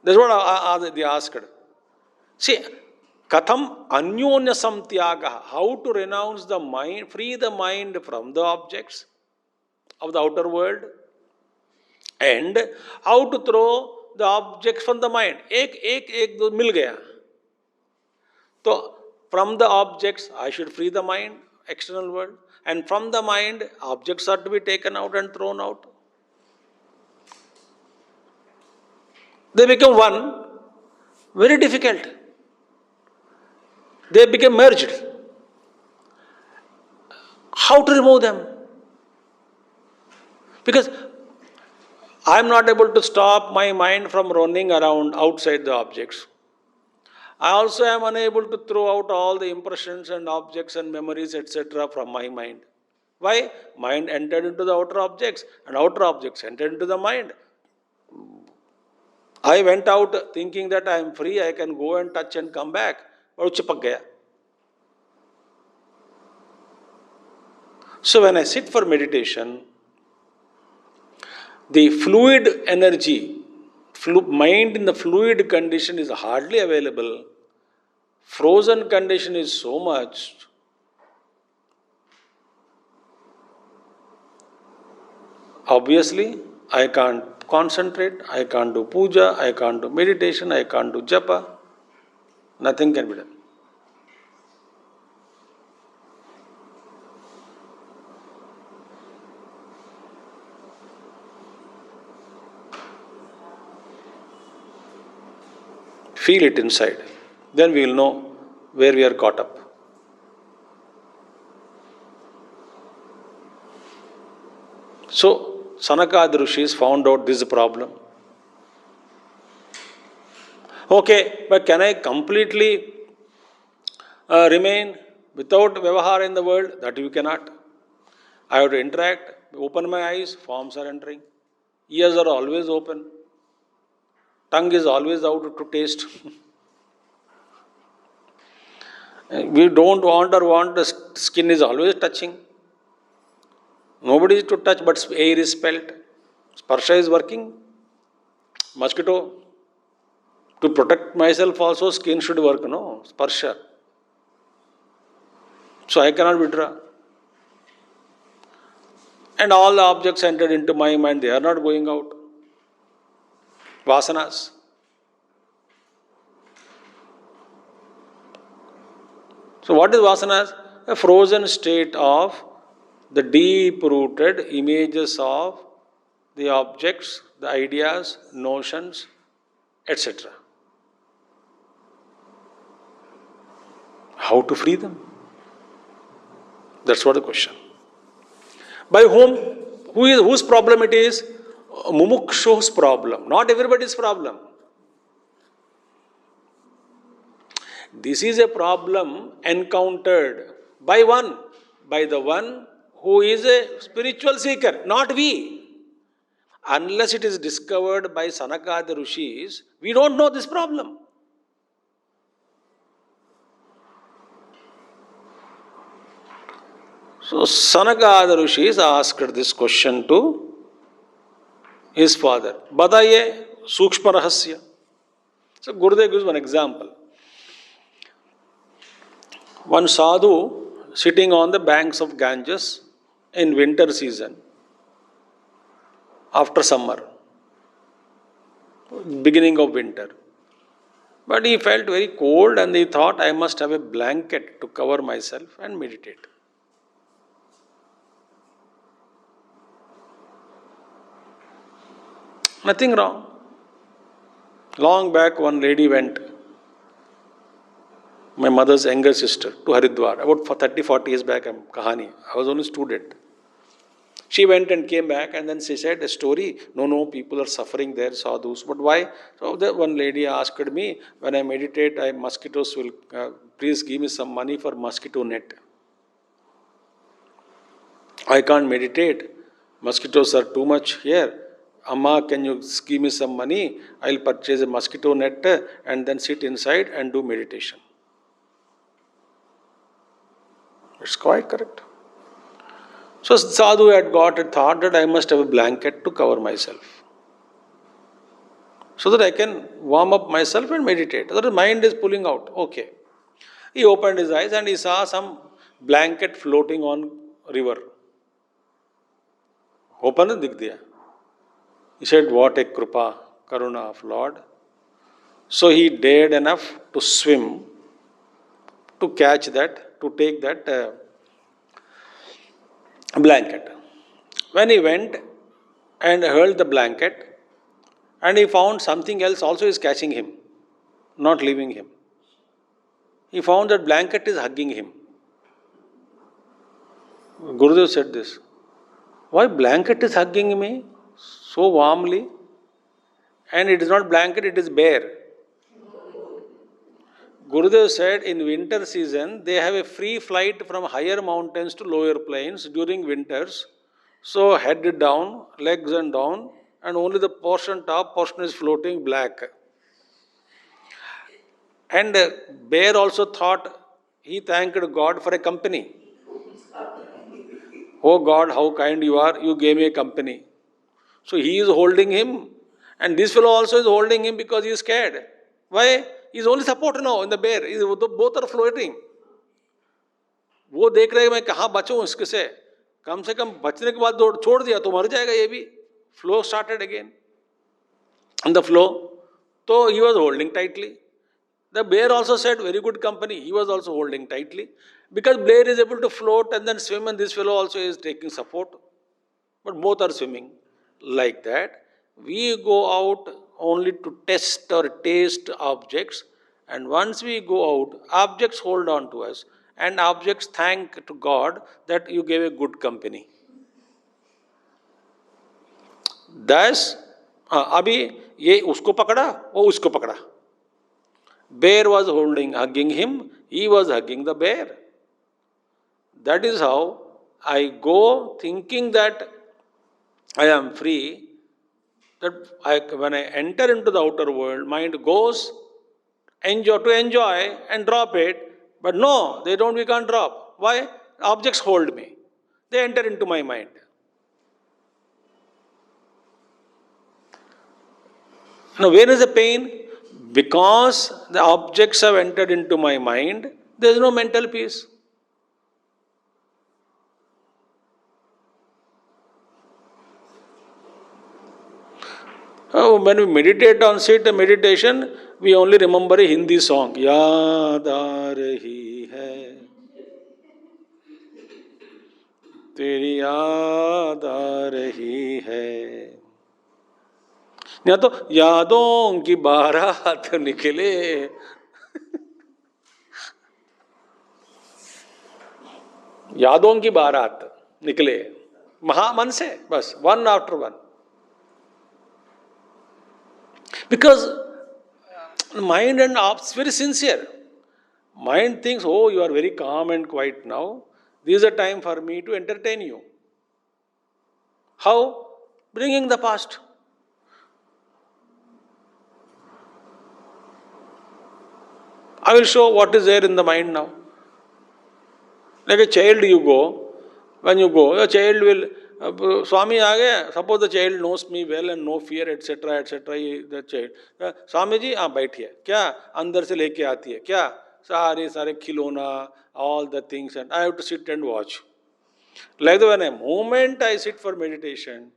That's what they asked. See, katham anyonya samtyagaha, how to renounce the mind, free the mind from the objects of the outer world, and how to throw the objects from the mind. Ek do mil gaya. So, from the objects, I should free the mind, external world, and from the mind, objects are to be taken out and thrown out. They become one, very difficult. They become merged. How to remove them? Because I am not able to stop my mind from running around outside the objects. I also am unable to throw out all the impressions and objects and memories, etc. from my mind. Why? Mind entered into the outer objects and outer objects entered into the mind. I went out thinking that I am free, I can go and touch and come back. But chipak gaya. So when I sit for meditation, the fluid energy, mind in the fluid condition is hardly available. Frozen condition is so much. Obviously, I can't concentrate, I can't do puja, I can't do meditation, I can't do japa. Nothing can be done. Feel it inside. Then we will know where we are caught up. So, Sanakadi Rishis found out this problem. Okay, but can I completely remain without Vyavahara in the world? That you cannot. I have to interact, open my eyes, forms are entering. Ears are always open. Tongue is always out to taste. We don't want, the skin is always touching. Nobody is to touch, but air is felt. Sparsha is working. Mosquito. To protect myself also, skin should work, no? Sparsha. So I cannot withdraw. And all the objects entered into my mind, they are not going out. Vasanas. So what is vasanas? A frozen state of the deep-rooted images of the objects, the ideas, notions, etc. How to free them? That's what the question. By whom? Whose problem it is? Mumukshu's problem, not everybody's problem. This is a problem encountered by one, by the one who is a spiritual seeker, not we. Unless it is discovered by Sanakadi Rishis, we don't know this problem. So Sanakadi Rishis asked this question to his father. Badaye Sukshma Rahasya. So Gurudev gives one example. One sadhu sitting on the banks of Ganges in winter season, after summer, beginning of winter. But he felt very cold and he thought, I must have a blanket to cover myself and meditate. Nothing wrong. Long back, one lady went, my mother's younger sister, to Haridwar. About 30-40 years back, kahani. I was only a student. She went and came back and then she said a story. No, people are suffering there, sadhus. But why? So the one lady asked me, when I meditate, mosquitoes will, please give me some money for mosquito net. I can't meditate. Mosquitoes are too much here. Amma, can you give me some money? I'll purchase a mosquito net and then sit inside and do meditation. It's quite correct. So sadhu had got a thought that I must have a blanket to cover myself, so that I can warm up myself and meditate. So the mind is pulling out. Okay. He opened his eyes and he saw some blanket floating on river. Open and dikh diya. He said, what a krupa, karuna of Lord. So he dared enough to swim, to catch that, to take that blanket. When he went and hurled the blanket, and he found something else also is catching him, not leaving him. He found that blanket is hugging him. Gurudev said this, why blanket is hugging me so warmly? And it is not blanket, it is bear. Gurudev said in winter season, they have a free flight from higher mountains to lower plains during winters. So head down, legs and down, and only the top portion is floating black. And bear also thought, he thanked God for a company. Oh God, how kind you are, you gave me a company. So he is holding him, and this fellow also is holding him because he is scared. Why? He is only support now in the bear. Both are floating. वो देख रहे हैं मैं कहाँ बचूं इसके से, कम से कम बचने के बाद छोड़ दिया तो मर जाएगा ये भी. Flow started again. And the flow. So he was holding tightly. The bear also said, very good company. He was also holding tightly. Because bear is able to float and then swim, and this fellow also is taking support. But both are swimming. Like that, we go out only to test or taste objects. And once we go out, objects hold on to us. And objects thank to God that you gave a good company. Thus, अभी ये उसको पकड़ा, वो उसको पकड़ा. Bear was hugging him, he was hugging the bear. That is how I go thinking that I am free, that when I enter into the outer world, mind goes to enjoy and drop it, but no, we can't drop. Why? Objects hold me. They enter into my mind. Now, where is the pain? Because the objects have entered into my mind, there is no mental peace. Oh, when we meditate on sit meditation, we only remember a Hindi song. Yaad aa rahi hai, teri yaad aa rahi hai. या तो यादों की बारात निकले. यादों की बारात निकले महामन से, बस one after one. Because mind and ops very sincere. Mind thinks, oh, you are very calm and quiet now. This is a time for me to entertain you. How? Bringing the past. I will show what is there in the mind now. Like a child you go, when you go, a child will, Swami aa gaya, suppose the child knows me well and no fear, etc., etc., the child, Swami ji, baithiye, kya, andar se leke aati hai, kya, sare khilona, all the things, and I have to sit and watch. Like that, when a moment I sit for meditation,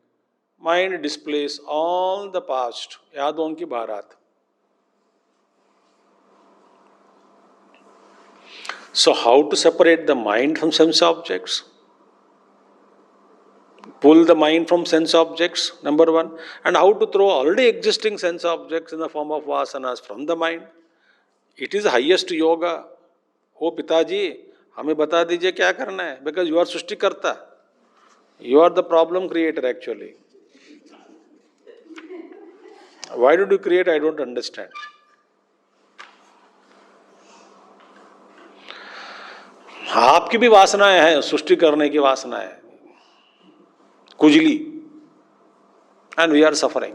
mind displays all the past, yadon ki barat. So how to separate the mind from sense objects? Pull the mind from sense objects, number one. And how to throw already existing sense objects in the form of vasanas from the mind. It is highest yoga. Oh Pitaji, हमें बता दीजिए क्या करना है. Because you are सृष्टिकर्ता. You are the problem creator actually. Why did you create? I don't understand. आपकी भी वासनाएं हैं, सृष्टि करने की वासनाएं, कुजली, and we are suffering.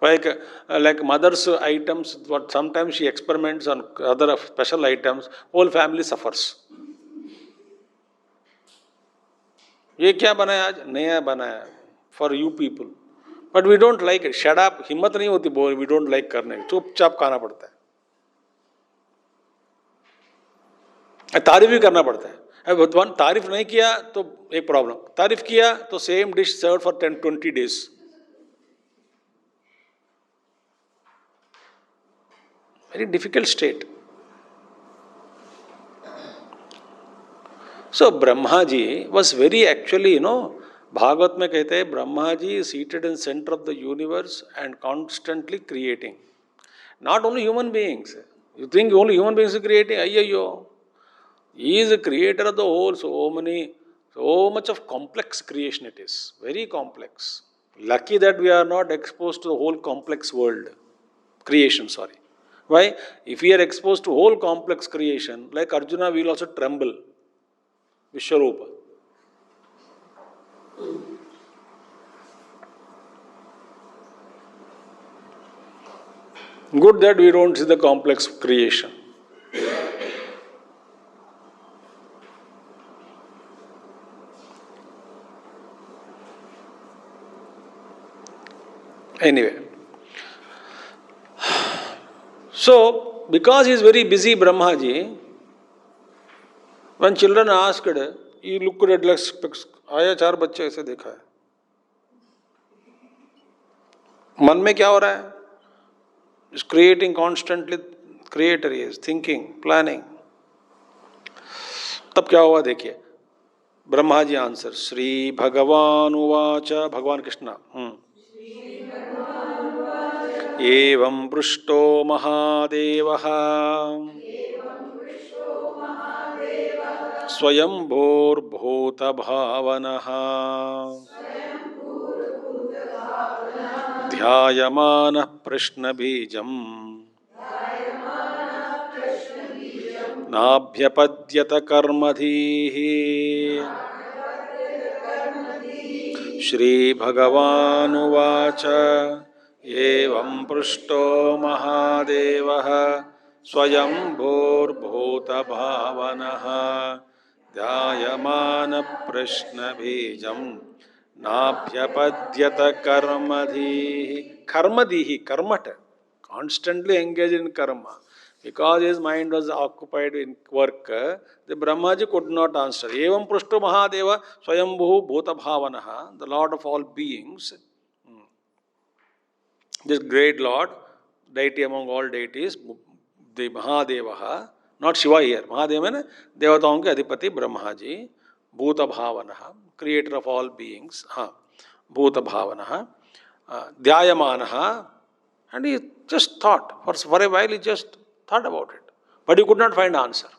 Like mother's items, what sometimes she experiments on other special items, whole family suffers. ये क्या बनाया आज? नया बनाया for you people, but we don't like it. Shut up, हिम्मत नहीं होती बोल, we don't like करने, चुपचाप खाना पड़ता है. तारीफ भी करना पड़ता है. भगवान तारीफ नहीं किया तो एक प्रॉब्लम, तारीफ किया तो same dish serve for 10-20 days. Very difficult state. So Brahma ji was very actually Bhagavat में कहते हैं Brahma ji seated in centre of the universe and constantly creating. Not only human beings. You think only human beings creating? अయ్యయ్యో. He is a creator of the whole, so much of complex creation it is. Very complex. Lucky that we are not exposed to the whole complex world. Creation, sorry. Why? If we are exposed to whole complex creation, like Arjuna, we will also tremble. Vishwarupa. Good that we don't see the complex creation. Anyway, so because he is very busy, Brahmaji, when children asked, You look at like आया 4 बच्चे ऐसे देखा है. मन में क्या हो रहा है? Is creating constantly. Creator is thinking, planning. तब क्या हुआ देखिए. ब्रह्मा जी आंसर. श्री भगवान उवाच. भगवान कृष्ण. एवं पृष्टो महादेवः स्वयंभूर्भूतभावनः ध्यायमानः प्रश्नबीजम् नाभ्यपद्यत कर्मधीः. श्रीभगवानुवाच एवं पृष्टो महादेवः स्वयंभूर्भूतभावनः ध्यायमानप्रश्नबीजम् नाभ्यपद्यत कर्मधीः. कर्मधीः, कर्मठ, constantly engaged in karma. Because his mind was occupied in work, the Brahmaji could not answer. Evam prushto Mahadeva Swayambhu Bhuta Bhavanaha, the Lord of all beings, this great Lord, deity among all deities, the Mahadeva, not Shiva here, Mahadeva means Devataon ke Adhipati Brahmaji, Bhuta Bhavanaha, creator of all beings, Bhuta Bhavanaha, Dhyayamanaha, and he just thought, for a while he just thought about it. But he could not find answer.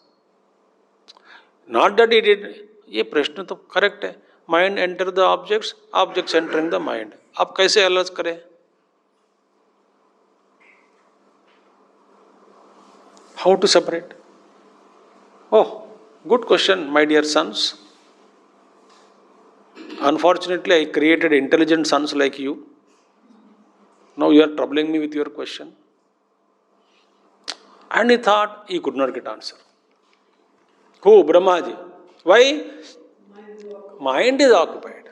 Not that he did, ये प्रश्न तो correct है. Mind enter the objects, objects entering the mind. अब कैसे अलग करें? How to separate? Oh, good question, my dear sons. Unfortunately, I created intelligent sons like you. Now you are troubling me with your question. And he thought he could not get answer. Who? Brahmaji. Why? Mind is occupied.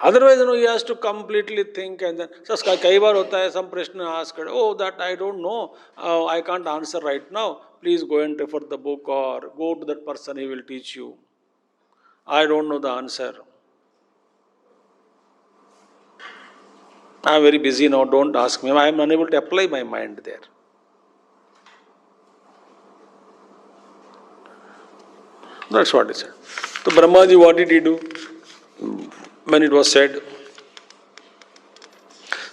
Otherwise, he has to completely think and then. So, kai baar hota hai, some prashna asked, oh, that I don't know, I can't answer right now. Please go and refer the book or go to that person, he will teach you. I don't know the answer. I am very busy now, don't ask me. I am unable to apply my mind there. That's what he said. So Brahmaji, what did he do? When it was said,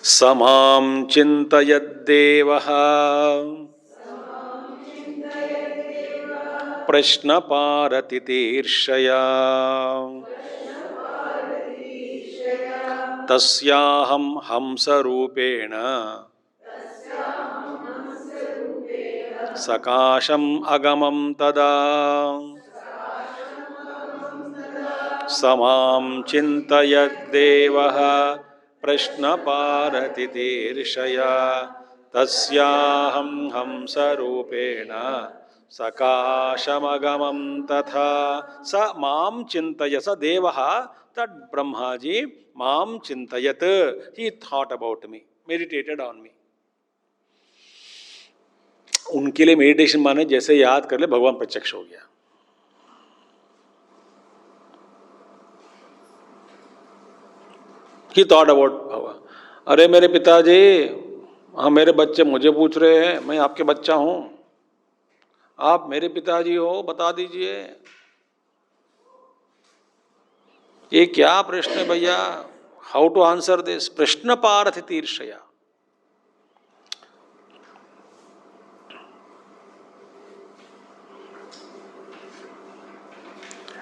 Samam chintayad devaha prashna paratitirshaya tasyaham hamsa rupena sakasham agamam tada samam chintayad devaha prashna paratitirshaya tasyaham hamsa rupena sakasham agamam tatha. Sa mam chintaya, sa devaha, that Brahmaji, mam chintayat, he thought about me, meditated on me. उनके लिए meditation माने जैसे याद कर ले भगवान प्रत्यक्ष हो गया. He thought about भगवान. अरे मेरे पिताजी, हाँ मेरे बच्चे मुझे पूछ रहे हैं, मैं आपके बच्चा हूँ, आप मेरे पिताजी हो, बता दीजिए. ये क्या प्रश्न है भैया? How to answer this? प्रश्न पारथितीर्षया.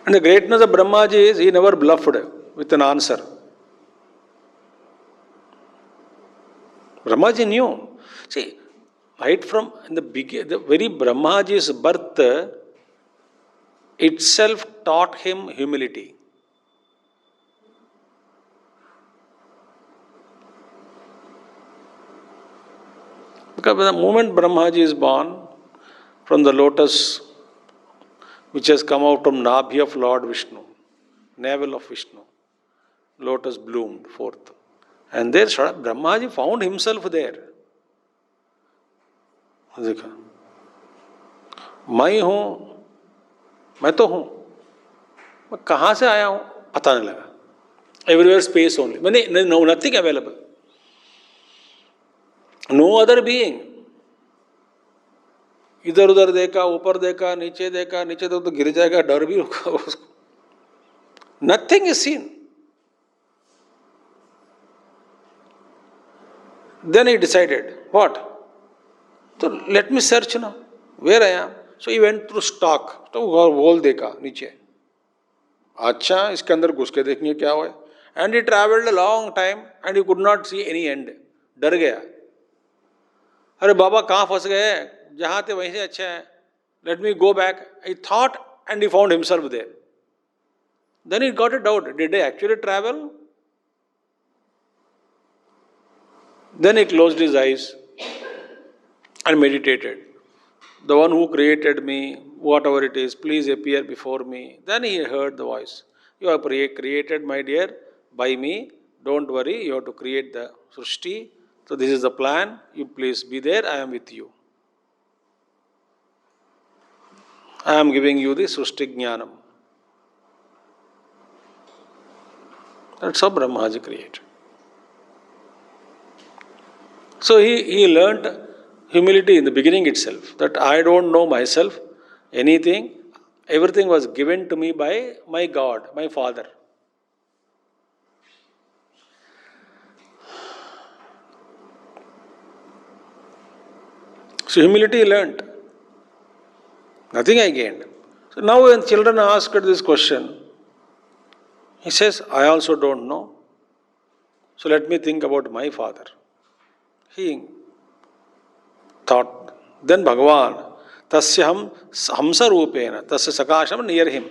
And the greatness of Brahmaji is he never bluffed with an answer. Brahmaji knew. See, right from the very Brahmaji's birth itself taught him humility. Because the moment Brahmaji is born from the lotus which has come out from Nabhi of Lord Vishnu, navel of Vishnu, lotus bloomed forth. And there Brahmaji found himself there. देखा, मैं हूँ, मैं तो हूँ, मैं कहाँ से आया हूँ पता नहीं लगा. Everywhere space only. मैंने no nothing available. No other being. इधर उधर देखा, ऊपर देखा, नीचे देखा तो गिर जाएगा, डर भी होगा उसको. Nothing is seen. Then he decided, what? So let me search now. Where I am? So he went through stock. तो wall देखा नीचे. अच्छा, इसके अंदर घुस के देखेंगे क्या हुआ है. And he traveled a long time and he could not see any end. डर गया. अरे बाबा कहाँ फंस गए? जहाँ थे वहीं से अच्छा है. Let me go back. He thought and he found himself there. Then he got a doubt. Did I actually travel? Then he closed his eyes and meditated. The one who created me, whatever it is, please appear before me. Then he heard the voice. You have created, my dear, by me. Don't worry, you have to create the Srishti. So this is the plan. You please be there, I am with you. I am giving you the Srishti Jnanam. That's how Brahmaji created. So he learnt humility in the beginning itself, that I don't know myself, anything, everything was given to me by my God, my Father. So humility he learnt. Nothing I gained. So now when children asked this question, he says, I also don't know. So let me think about my father. He thought, then Bhagavan, Tasyam Hamsa Rupena, Tasya Sakasham near him.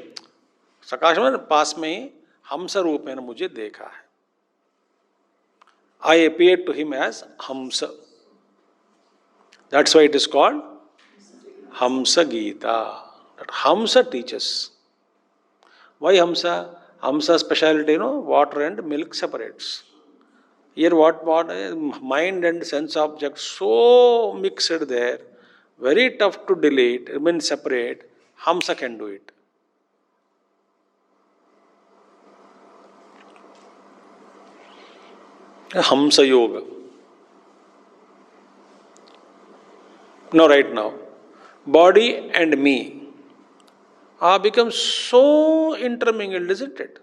Sakasham pass me, Hamsa Rupena mujhe dekha hai. I appeared to him as Hamsa. That's why it is called Hamsa Geeta. That Hamsa teaches. Why Hamsa? Hamsa speciality, water and milk separates. Here what mind and sense objects so mixed there, very tough to delete, remain separate. Hamsa can do it. Hamsa Yoga. Now right now, body and me are become so intermingled, isn't it?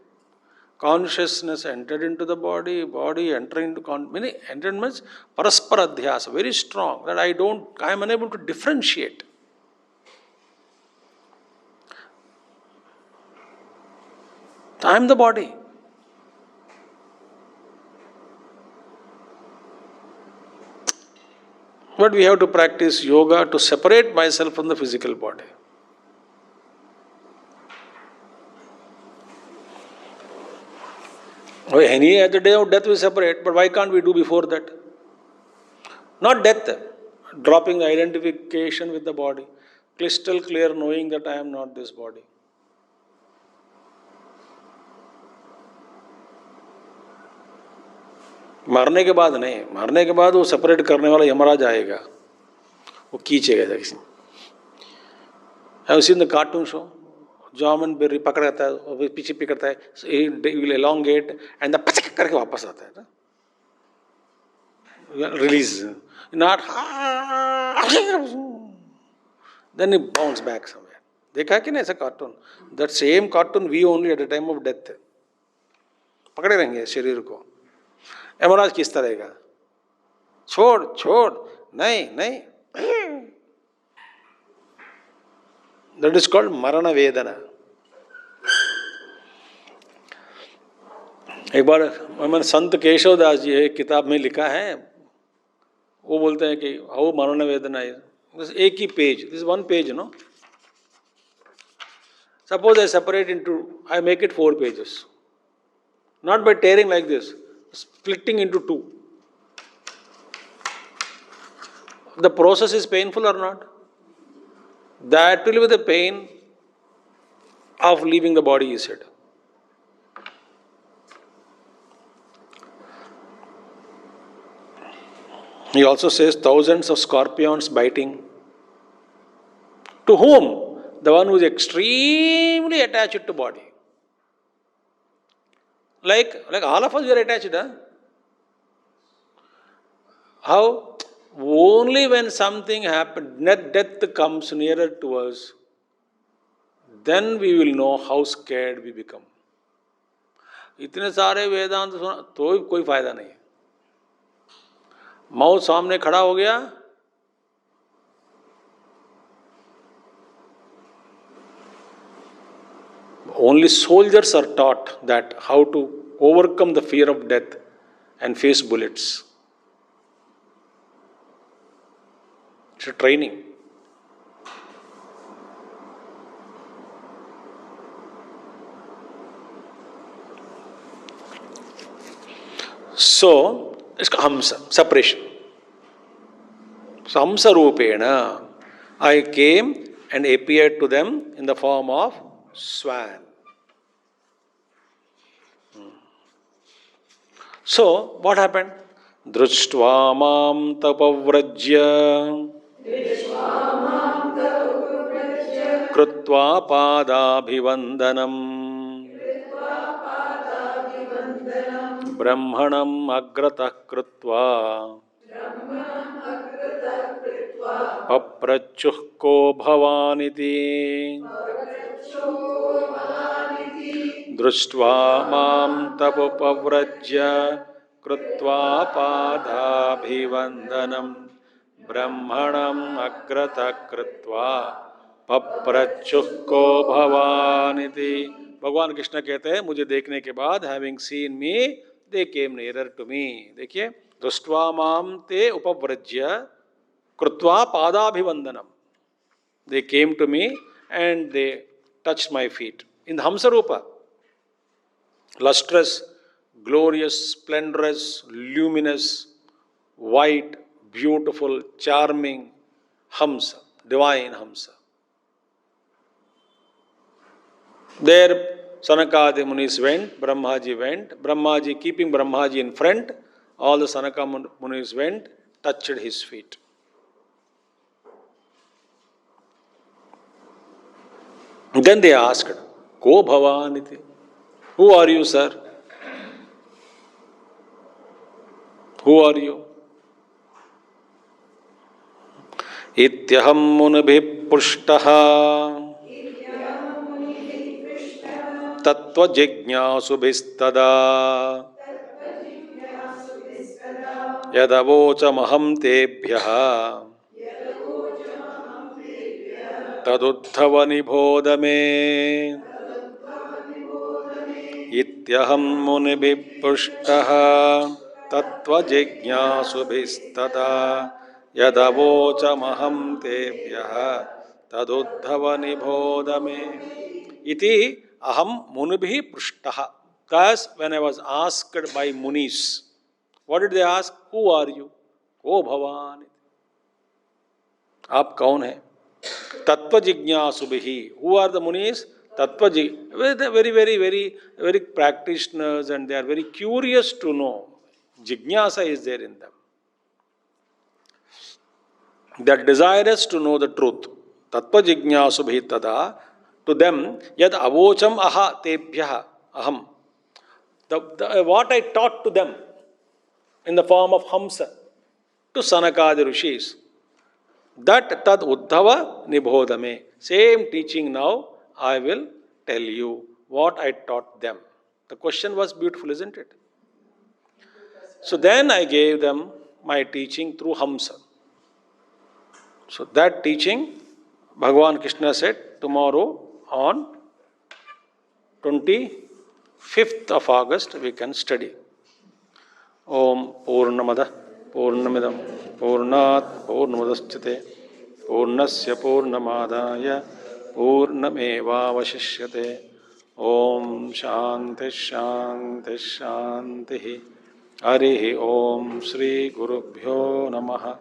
Consciousness entered into the body, body entering into entered means paraspara adhyasa, very strong, that I am unable to differentiate. I am the body. But we have to practice yoga to separate myself from the physical body. Any at the day of death we separate, but why can't we do before that? Not death, dropping identification with the body, crystal clear knowing that I am not this body. मरने के बाद नहीं, मरने के बाद वो separate करने वाला यमराज आएगा, वो खींचेगा किसी. Have you seen the cartoon show? John and Berry पकड़ता है और पीछे पकड़ता है, he will elongate and the पचक करके वापस आता है ना, release, not then he bounce back somewhere. देखा है कि नहीं ऐसा cartoon? That same cartoon we only at the time of death पकड़े रहेंगे शरीर को. यमराज किस तरह का, छोड़ नहीं. That is called marana vedana. एक बार मैंने संत केशव दास जी एक किताब में लिखा है, वो बोलते हैं कि हाउ मरण वेदना इज, एक ही page, this one page, suppose I separate into, I make it 4 pages, not by tearing like this, splitting into 2. The process is painful or not? That will be the pain of leaving the body, he said. He also says thousands of scorpions biting. To whom? The one who is extremely attached to body. Like all of us, we are attached. Huh? How? Only when something happens, death comes nearer to us, then we will know how scared we become. इतने सारे वेदांत सुना तो भी कोई फायदा नहीं. मौत सामने खड़ा हो गया, only soldiers are taught that how to overcome the fear of death and face bullets. It's a training. So, it's Hamsa, separation. So, Hamsa Rupena, I came and appeared to them in the form of swan. So, what happened? Društva mam tapavrajya krutva padabhivandanam brahmanam agratah krutva paprachuh ko bhavaniti društva mam tapavrajya krutva padabhivandanam brahmanam agratah krutva paprachuh ko bhavaniti. भगवान कृष्ण कहते हैं मुझे देखने के बाद having seen me they came near to me. देखिए, दृष्ट्वा माम ते उपव्रज्य कृत्वा पादाभिवंदनम, they came to me and they touched my feet in hans roop. lustrous, glorious, splendorous, luminous, white, beautiful, charming Hamsa, divine Hamsa. There Sanakadi Munis went, Brahmaji went, Brahmaji keeping Brahmaji in front, all the Sanaka Munis went, touched his feet. Then they asked, Ko Bhavaniti? Who are you, sir? Who are you? Ityaham munibhi pushtaha tattva jignasubhistada yadavochamaham tebhyaha taduddhava nibodhame. Ityaham munibhi pushtaha tattva jignasubhistada yadavochamaham tebhyaha taduddhava nibodhame. Iti aham munibhi pushtaha. Thus, when I was asked by Munis, what did they ask? Who are you? Ko Bhavan. आप कौन हैं? तत्व जिज्ञासुभिः. Who are the Munis? Tattva very, very, very, very practitioners, and they are very curious to know. Jignasa is there in them. They are desirous to know the truth. Tattva jignasubhi tada. To them, yad avocham aha tebhyaha aham. What I taught to them in the form of Hamsa to Sanakadi Rishis, that tad uddhava nibodhame. Same teaching now I will tell you what I taught them. The question was beautiful, isn't it? So then I gave them my teaching through Hamsa. So that teaching, Bhagavan Krishna said, tomorrow on 25th of August we can study. Om Purnamada Purnamidam Purnat Purnamadaschate Purnasya Purnamadaya Purnamevavashishyate. Om Shanti Shanti Shanti. Harihi Om Shri Gurubhyo Namaha.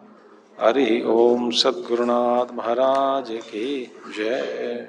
Harihi Om Sadgurunath Maharaj Ki Jai.